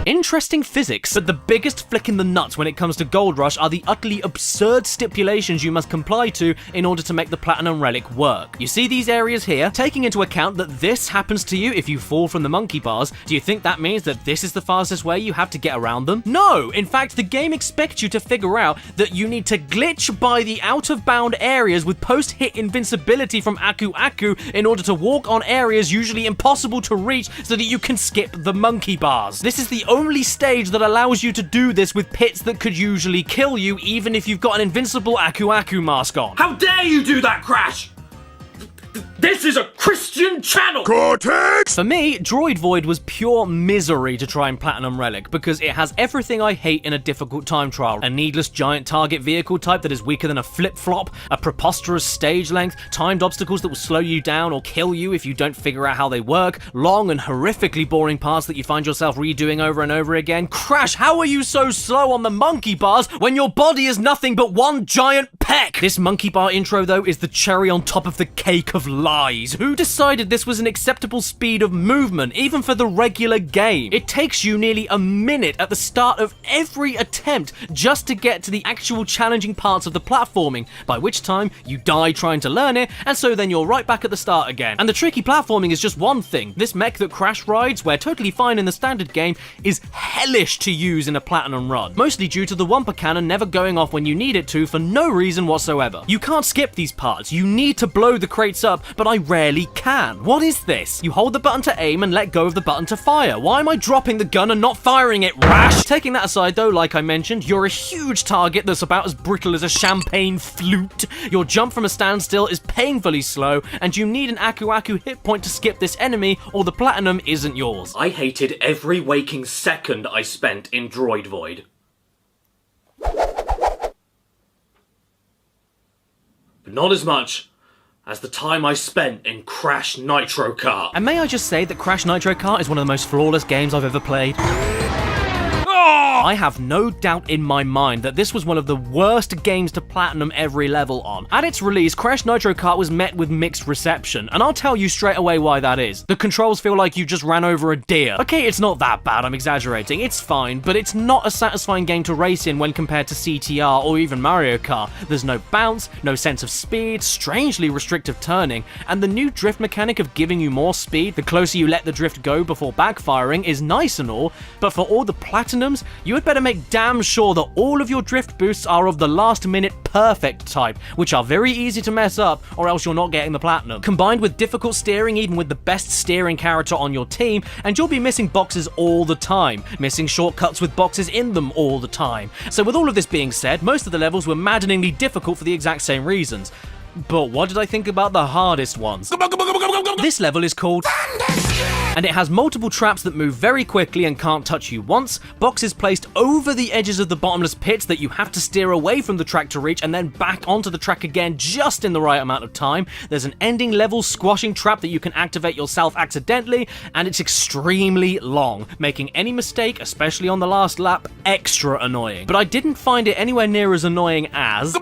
interesting physics, but the biggest flick in the nuts when it comes to Gold Rush are the utterly absurd stipulations you must comply to in order to make the Platinum Relic work. You see these areas here? Taking into account that this happens to you if you fall from the monkey bars, do you think that means that this is the fastest way you have to get around them? No! In fact, the game expects you to figure out that you need to glitch by the out-of-bound areas with post-hit invincibility from Aku Aku in order to walk on areas usually impossible to reach so that you can skip the monkey bars. This is the only stage that allows you to do this with pits that could usually kill you even if you've got an invincible Aku Aku mask on. How dare you do that, Crash? This is a Christian channel! Cortex! For me, Droid Void was pure misery to try and Platinum Relic because it has everything I hate in a difficult time trial. A needless giant target vehicle type that is weaker than a flip-flop, a preposterous stage length, timed obstacles that will slow you down or kill you if you don't figure out how they work, long and horrifically boring parts that you find yourself redoing over and over again. Crash, how are you so slow on the monkey bars when your body is nothing but one giant peck? This monkey bar intro though is the cherry on top of the cake of lies. Who decided this was an acceptable speed of movement, even for the regular game? It takes you nearly a minute at the start of every attempt just to get to the actual challenging parts of the platforming, by which time you die trying to learn it, and so then you're right back at the start again. And the tricky platforming is just one thing. This mech that Crash rides, where totally fine in the standard game, is hellish to use in a platinum run, mostly due to the Wumper Cannon never going off when you need it to for no reason whatsoever. You can't skip these parts, you need to blow the crates up, but I rarely can. What is this? You hold the button to aim and let go of the button to fire. Why am I dropping the gun and not firing it, Rash? Taking that aside though, like I mentioned, you're a huge target that's about as brittle as a champagne flute. Your jump from a standstill is painfully slow, and you need an Aku Aku hit point to skip this enemy, or the platinum isn't yours. I hated every waking second I spent in Droid Void. But not as much as the time I spent in Crash Nitro Kart. And may I just say that Crash Nitro Kart is one of the most flawless games I've ever played. I have no doubt in my mind that this was one of the worst games to platinum every level on. At its release, Crash Nitro Kart was met with mixed reception, and I'll tell you straight away why that is. The controls feel like you just ran over a deer. Okay, it's not that bad, I'm exaggerating, it's fine, but it's not a satisfying game to race in when compared to CTR or even Mario Kart. There's no bounce, no sense of speed, strangely restrictive turning, and the new drift mechanic of giving you more speed the closer you let the drift go before backfiring is nice and all, but for all the platinums, you had better make damn sure that all of your drift boosts are of the last minute perfect type, which are very easy to mess up, or else you're not getting the platinum. Combined with difficult steering even with the best steering character on your team, and you'll be missing boxes all the time, missing shortcuts with boxes in them all the time. So with all of this being said, most of the levels were maddeningly difficult for the exact same reasons. But what did I think about the hardest ones? This level is called and it has multiple traps that move very quickly and can't touch you once, boxes placed over the edges of the bottomless pits that you have to steer away from the track to reach and then back onto the track again just in the right amount of time. There's an ending level squashing trap that you can activate yourself accidentally, and it's extremely long, making any mistake, especially on the last lap, extra annoying. But I didn't find it anywhere near as annoying as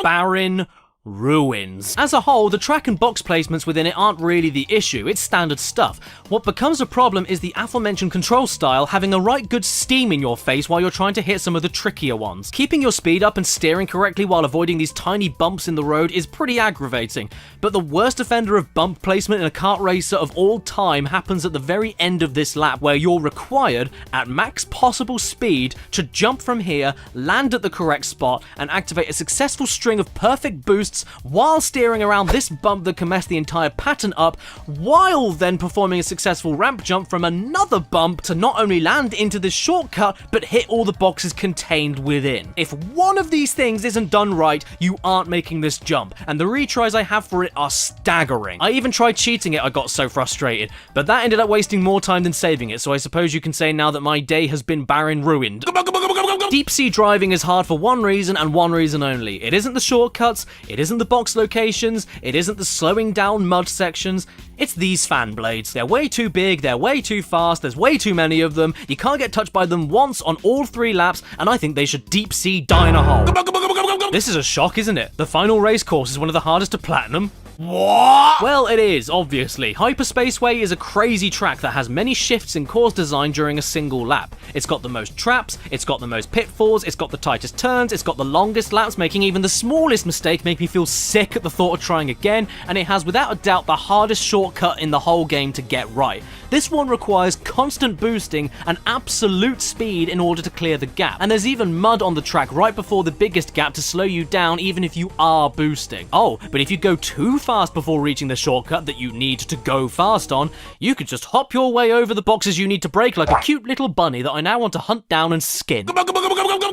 Barren Ruins. As a whole, the track and box placements within it aren't really the issue, it's standard stuff. What becomes a problem is the aforementioned control style having a right good steam in your face while you're trying to hit some of the trickier ones. Keeping your speed up and steering correctly while avoiding these tiny bumps in the road is pretty aggravating, but the worst offender of bump placement in a kart racer of all time happens at the very end of this lap, where you're required, at max possible speed, to jump from here, land at the correct spot, and activate a successful string of perfect boosts while steering around this bump that can mess the entire pattern up, while then performing a successful ramp jump from another bump to not only land into this shortcut, but hit all the boxes contained within. If one of these things isn't done right, you aren't making this jump, and the retries I have for it are staggering. I even tried cheating it, I got so frustrated, but that ended up wasting more time than saving it, so I suppose you can say now that my day has been barren ruined. Deep sea driving is hard for one reason and one reason only. It isn't the shortcuts, it isn't the box locations, it isn't the slowing down mud sections. It's these fan blades. They're way too big, they're way too fast, there's way too many of them, you can't get touched by them once on all 3 laps, and I think they should deep sea die in a hole. This is a shock, isn't it? The final race course is one of the hardest to platinum. What? Well, it is, obviously. Hyperspaceway is a crazy track that has many shifts in course design during a single lap. It's got the most traps, it's got the most pitfalls, it's got the tightest turns, it's got the longest laps, making even the smallest mistake make me feel sick at the thought of trying again, and it has without a doubt the hardest shortcut in the whole game to get right. This one requires constant boosting and absolute speed in order to clear the gap, and there's even mud on the track right before the biggest gap to slow you down even if you are boosting. Oh, but if you go too fast before reaching the shortcut that you need to go fast on, you could just hop your way over the boxes you need to break like a cute little bunny that I now want to hunt down and skin.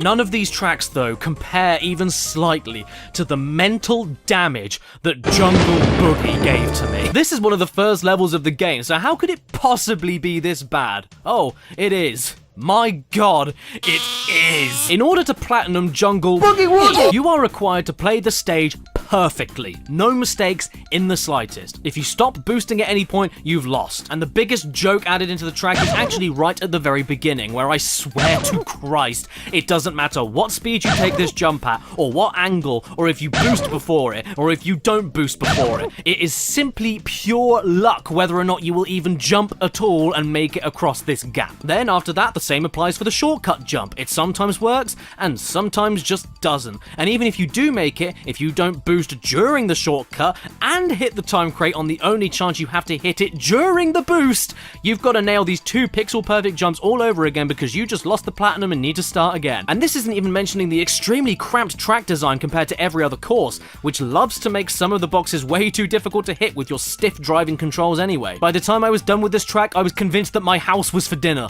None of these tracks, though, compare even slightly to the mental damage that Jungle Boogie gave to me. This is one of the first levels of the game, so how could it possibly be this bad? Oh, it is. My god, it is! In order to platinum Jungle Boogie Woogie, you are required to play the stage perfectly. No mistakes in the slightest. If you stop boosting at any point, you've lost. And the biggest joke added into the track is actually right at the very beginning, where I swear to Christ, it doesn't matter what speed you take this jump at, or what angle, or if you boost before it, or if you don't boost before it. It is simply pure luck whether or not you will even jump at all and make it across this gap. Then after that, the same applies for the shortcut jump. It sometimes works, and sometimes just doesn't. And even if you do make it, if you don't boost during the shortcut and hit the time crate on the only chance you have to hit it during the boost, you've got to nail these 2 pixel perfect jumps all over again because you just lost the platinum and need to start again. And this isn't even mentioning the extremely cramped track design compared to every other course, which loves to make some of the boxes way too difficult to hit with your stiff driving controls anyway. By the time I was done with this track, I was convinced that my house was for dinner.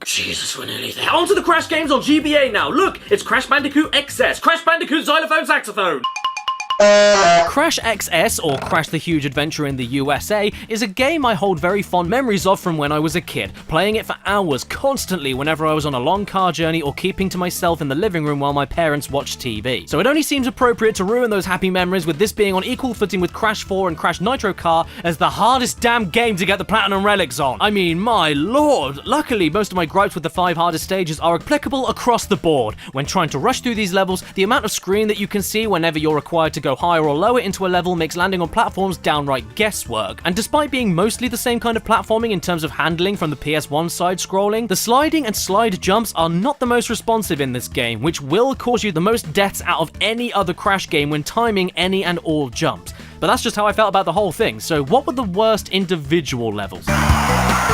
Jesus, we're nearly there. On to the Crash games on GBA now. Look, it's Crash Bandicoot XS, Crash Bandicoot Xylophone Saxophone. Crash XS, or Crash the Huge Adventure in the USA, is a game I hold very fond memories of from when I was a kid, playing it for hours constantly whenever I was on a long car journey or keeping to myself in the living room while my parents watched TV. So it only seems appropriate to ruin those happy memories with this being on equal footing with Crash 4 and Crash Nitro Car as the hardest damn game to get the Platinum Relics on. I mean, my lord! Luckily, most of my gripes with the 5 hardest stages are applicable across the board. When trying to rush through these levels, the amount of screen that you can see whenever you're required to go higher or lower into a level makes landing on platforms downright guesswork. And despite being mostly the same kind of platforming in terms of handling from the PS1 side scrolling, the sliding and slide jumps are not the most responsive in this game, which will cause you the most deaths out of any other Crash game when timing any and all jumps. But that's just how I felt about the whole thing, so what were the worst individual levels?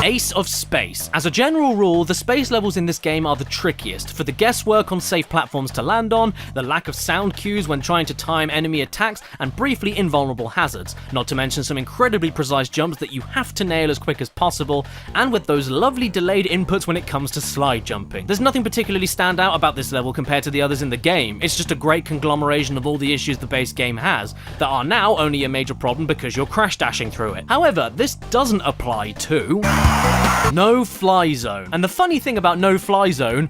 Ace of Space. As a general rule, the space levels in this game are the trickiest, for the guesswork on safe platforms to land on, the lack of sound cues when trying to time enemy attacks, and briefly invulnerable hazards, not to mention some incredibly precise jumps that you have to nail as quick as possible, and with those lovely delayed inputs when it comes to slide jumping. There's nothing particularly stand out about this level compared to the others in the game, it's just a great conglomeration of all the issues the base game has, that are now only a major problem because you're crash dashing through it. However, this doesn't apply to No Fly Zone. And the funny thing about No Fly Zone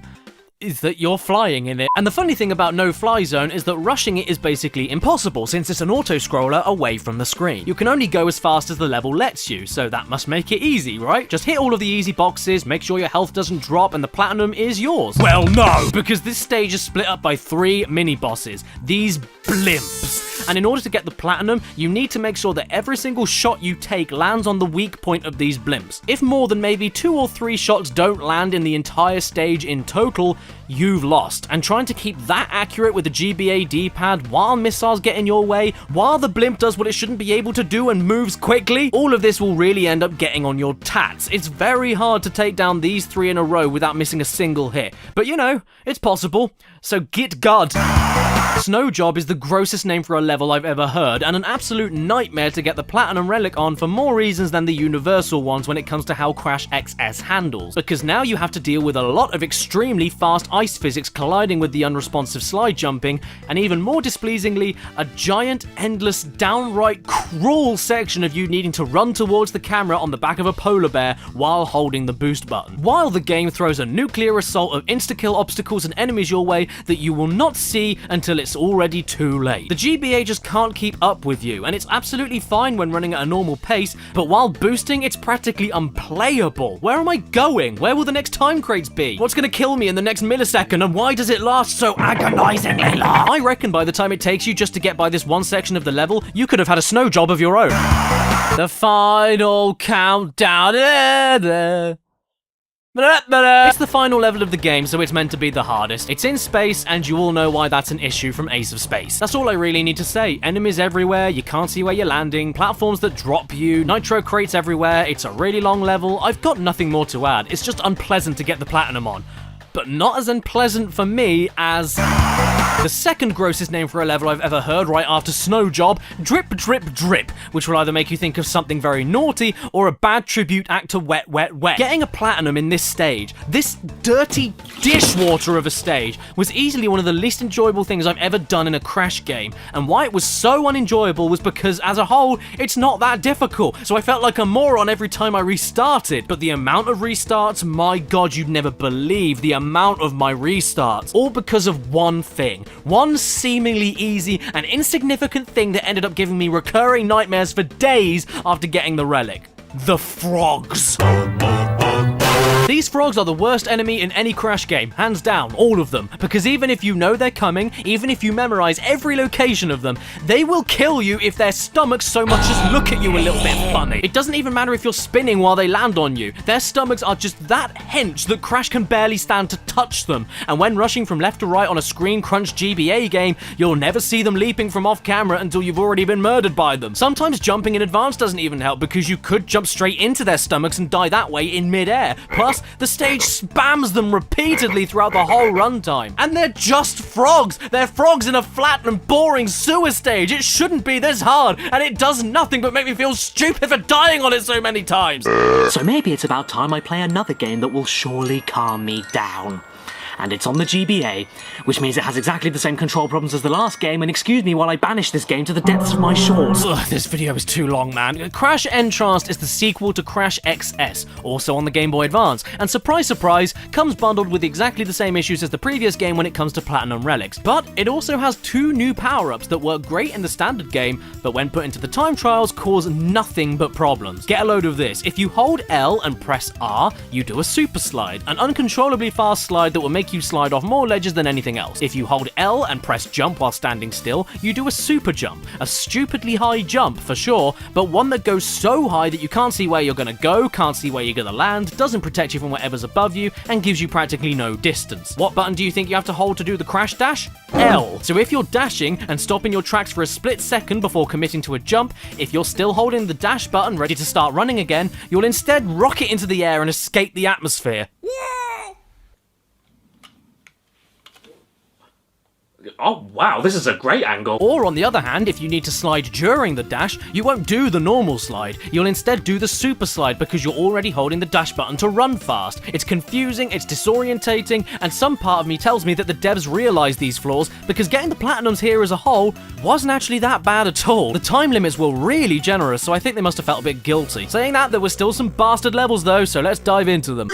is that you're flying in it. And the funny thing about No Fly Zone is that rushing it is basically impossible since it's an auto-scroller away from the screen. You can only go as fast as the level lets you, so that must make it easy, right? Just hit all of the easy boxes, make sure your health doesn't drop, and the platinum is yours. Well, no! Because this stage is split up by 3 mini-bosses. These blimps. And in order to get the platinum, you need to make sure that every single shot you take lands on the weak point of these blimps. If more than maybe 2 or 3 shots don't land in the entire stage in total, you've lost. And trying to keep that accurate with the GBA D-pad while missiles get in your way, while the blimp does what it shouldn't be able to do and moves quickly, all of this will really end up getting on your tats. It's very hard to take down these 3 in a row without missing a single hit. But you know, it's possible. So get God. Snow Job is the grossest name for a level I've ever heard, and an absolute nightmare to get the Platinum Relic on for more reasons than the universal ones when it comes to how Crash XS handles. Because now you have to deal with a lot of extremely fast ice physics colliding with the unresponsive slide jumping, and even more displeasingly, a giant, endless, downright cruel section of you needing to run towards the camera on the back of a polar bear while holding the boost button. While the game throws a nuclear assault of insta-kill obstacles and enemies your way that you will not see until it's already too late. The GBA just can't keep up with you, and it's absolutely fine when running at a normal pace, but while boosting, it's practically unplayable. Where am I going? Where will the next time crates be? What's gonna kill me in the next millisecond, and why does it last so agonizingly long? I reckon by the time it takes you just to get by this one section of the level, you could have had a snow job of your own. The final countdown. It's the final level of the game, so it's meant to be the hardest. It's in space, and you all know why that's an issue from Ace of Space. That's all I really need to say. Enemies everywhere, you can't see where you're landing, platforms that drop you, nitro crates everywhere, it's a really long level. I've got nothing more to add. It's just unpleasant to get the platinum on. But not as unpleasant for me as the second grossest name for a level I've ever heard right after Snow Job, Drip Drip Drip, which will either make you think of something very naughty or a bad tribute act to Wet Wet Wet. Getting a platinum in this stage, this dirty dishwater of a stage, was easily one of the least enjoyable things I've ever done in a Crash game, and why it was so unenjoyable was because as a whole, it's not that difficult, so I felt like a moron every time I restarted. But the amount of restarts, my god, you'd never believe the amount of my restarts, all because of one thing. One seemingly easy and insignificant thing that ended up giving me recurring nightmares for days after getting the relic. The frogs. These frogs are the worst enemy in any Crash game, hands down, all of them, because even if you know they're coming, even if you memorize every location of them, they will kill you if their stomachs so much as look at you a little bit funny. It doesn't even matter if you're spinning while they land on you, their stomachs are just that hench that Crash can barely stand to touch them, and when rushing from left to right on a screen crunch GBA game, you'll never see them leaping from off camera until you've already been murdered by them. Sometimes jumping in advance doesn't even help because you could jump straight into their stomachs and die that way in mid-air. Plus, the stage spams them repeatedly throughout the whole runtime. And they're just frogs! They're frogs in a flat and boring sewer stage! It shouldn't be this hard, and it does nothing but make me feel stupid for dying on it so many times! So maybe it's about time I play another game that will surely calm me down. And it's on the GBA, which means it has exactly the same control problems as the last game, and excuse me while I banish this game to the depths of my shorts. Ugh, this video is too long, man. Crash Entranced is the sequel to Crash XS, also on the Game Boy Advance, and surprise surprise, comes bundled with exactly the same issues as the previous game when it comes to Platinum Relics. But it also has 2 new power-ups that work great in the standard game, but when put into the time trials cause nothing but problems. Get a load of this. If you hold L and press R, you do a super slide, an uncontrollably fast slide that will make you slide off more ledges than anything else. If you hold L and press jump while standing still, you do a super jump. A stupidly high jump for sure, but one that goes so high that you can't see where you're gonna go, can't see where you're gonna land, doesn't protect you from whatever's above you, and gives you practically no distance. What button do you think you have to hold to do the crash dash? L. So if you're dashing and stopping your tracks for a split second before committing to a jump, if you're still holding the dash button ready to start running again, you'll instead rocket into the air and escape the atmosphere. Oh wow, this is a great angle. Or on the other hand, if you need to slide during the dash, you won't do the normal slide. You'll instead do the super slide because you're already holding the dash button to run fast. It's confusing, it's disorientating, and some part of me tells me that the devs realized these flaws because getting the platinums here as a whole wasn't actually that bad at all. The time limits were really generous, so I think they must have felt a bit guilty. Saying that, there were still some bastard levels though, so let's dive into them.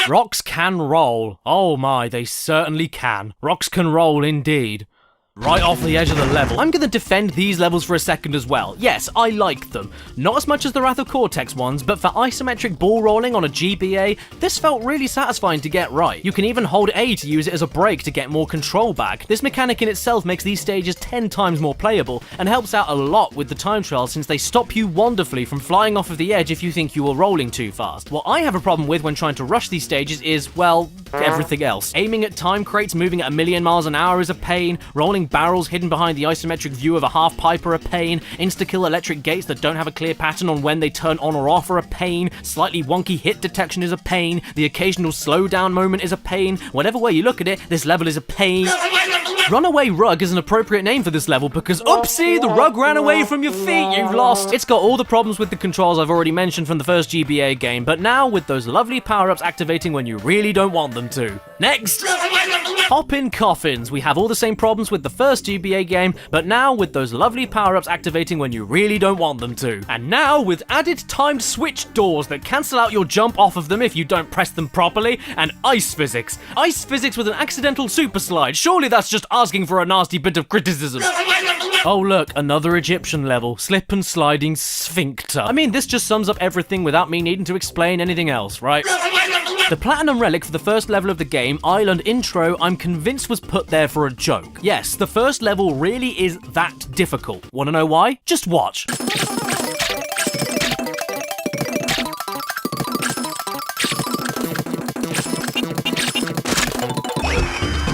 Rocks can roll. Oh my, they certainly can. Rocks can roll indeed. Right off the edge of the level. I'm gonna defend these levels for a second as well. Yes, I like them. Not as much as the Wrath of Cortex ones, but for isometric ball rolling on a GBA, this felt really satisfying to get right. You can even hold A to use it as a brake to get more control back. This mechanic in itself makes these stages 10 times more playable, and helps out a lot with the time trial since they stop you wonderfully from flying off of the edge if you think you were rolling too fast. What I have a problem with when trying to rush these stages is, well, everything else. Aiming at time crates moving at 1,000,000 miles an hour is a pain, rolling flying barrels hidden behind the isometric view of a half-pipe are a pain, insta-kill electric gates that don't have a clear pattern on when they turn on or off are a pain, slightly wonky hit detection is a pain, the occasional slowdown moment is a pain. Whatever way you look at it, this level is a pain. Runaway Rug is an appropriate name for this level because oopsie, the rug ran away from your feet, you've lost. It's got all the problems with the controls I've already mentioned from the first GBA game, but now with those lovely power-ups activating when you really don't want them to. Next! Hop-in coffins. We have all the same problems with the first GBA game, but now with those lovely power-ups activating when you really don't want them to. And now with added timed switch doors that cancel out your jump off of them if you don't press them properly, and ice physics. Ice physics with an accidental super slide. Surely that's just asking for a nasty bit of criticism. Oh look, another Egyptian level. Slip and sliding sphincter. I mean, this just sums up everything without me needing to explain anything else, right? The platinum relic for the first level of the game, Island Intro, I'm convinced was put there for a joke. Yes, the first level really is that difficult. Wanna know why? Just watch.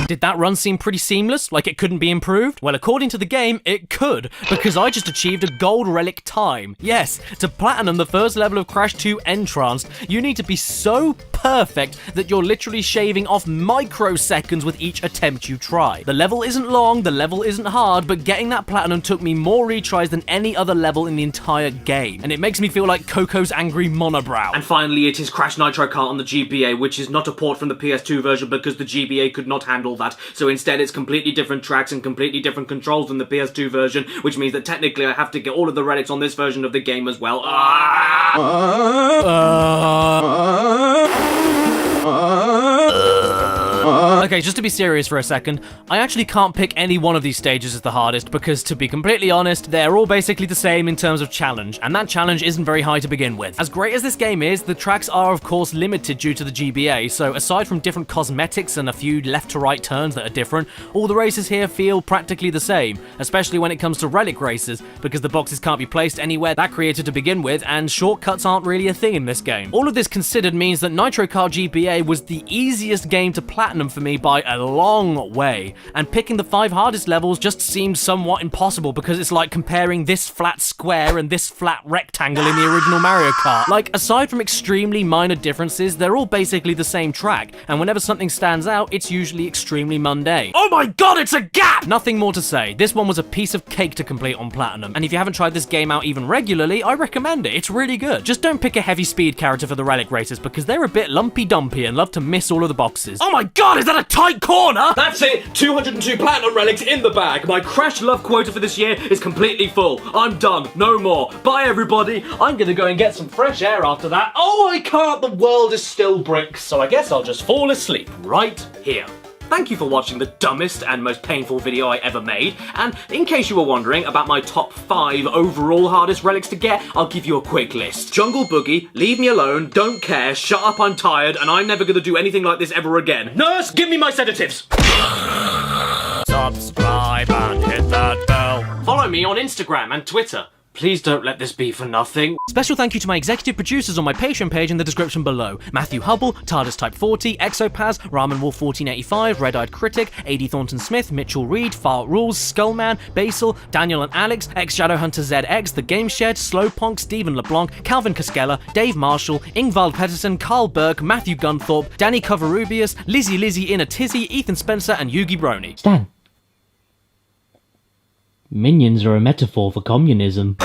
Did that run seem pretty seamless? Like it couldn't be improved? Well, according to the game, it could, because I just achieved a gold relic time. Yes, to platinum the first level of Crash 2 Entranced, you need to be so perfect that you're literally shaving off microseconds with each attempt you try. The level isn't long, the level isn't hard, but getting that platinum took me more retries than any other level in the entire game, and it makes me feel like Coco's angry monobrow. And finally, it is Crash Nitro Kart on the GBA, which is not a port from the PS2 version because the GBA could not handle that, so instead it's completely different tracks and completely different controls than the PS2 version, which means that technically I have to get all of the relics on this version of the game as well. Okay, just to be serious for a second, I actually can't pick any one of these stages as the hardest because, to be completely honest, they're all basically the same in terms of challenge, and that challenge isn't very high to begin with. As great as this game is, the tracks are of course limited due to the GBA, so aside from different cosmetics and a few left to right turns that are different, all the races here feel practically the same, especially when it comes to relic races, because the boxes can't be placed anywhere that created to begin with, and shortcuts aren't really a thing in this game. All of this considered means that Nitro Kart GBA was the easiest game to platinum for me by a long way, and picking the 5 hardest levels just seems somewhat impossible because it's like comparing this flat square and this flat rectangle in the original Mario Kart. Like, aside from extremely minor differences, they're all basically the same track, and whenever something stands out, it's usually extremely mundane. Oh my god, it's a gap! Nothing more to say. This one was a piece of cake to complete on platinum, and if you haven't tried this game out even regularly, I recommend it. It's really good. Just don't pick a heavy speed character for the relic races because they're a bit lumpy-dumpy and love to miss all of the boxes. Oh my god, is that a tight corner? That's it! 202 platinum relics in the bag. My Crash love quota for this year is completely full. I'm done. No more. Bye, everybody. I'm gonna go and get some fresh air after that. Oh, I can't. The world is still bricks. So I guess I'll just fall asleep right here. Thank you for watching the dumbest and most painful video I ever made, and in case you were wondering about my top 5 overall hardest relics to get, I'll give you a quick list. Jungle Boogie, Leave Me Alone, Don't Care, Shut Up I'm Tired, and I'm never gonna do anything like this ever again. Nurse, give me my sedatives! Subscribe and hit that bell. Follow me on Instagram and Twitter. Please don't let this be for nothing. Special thank you to my executive producers on my Patreon page in the description below. Matthew Hubble, TARDIS Type 40, Exopaz, Ramen Wolf 1485, Red-Eyed Critic, AD Thornton Smith, Mitchell Reed, Fart Rules, Skullman, Basil, Daniel and Alex, Ex-Shadowhunter ZX, The Game Shed, Slowponk, Stephen LeBlanc, Calvin Cascella, Dave Marshall, Ingvald Pettersson, Carl Burke, Matthew Gunthorpe, Danny Covarubius, Lizzie in a Tizzy, Ethan Spencer, and Yugi Brony. Stan. Minions are a metaphor for communism.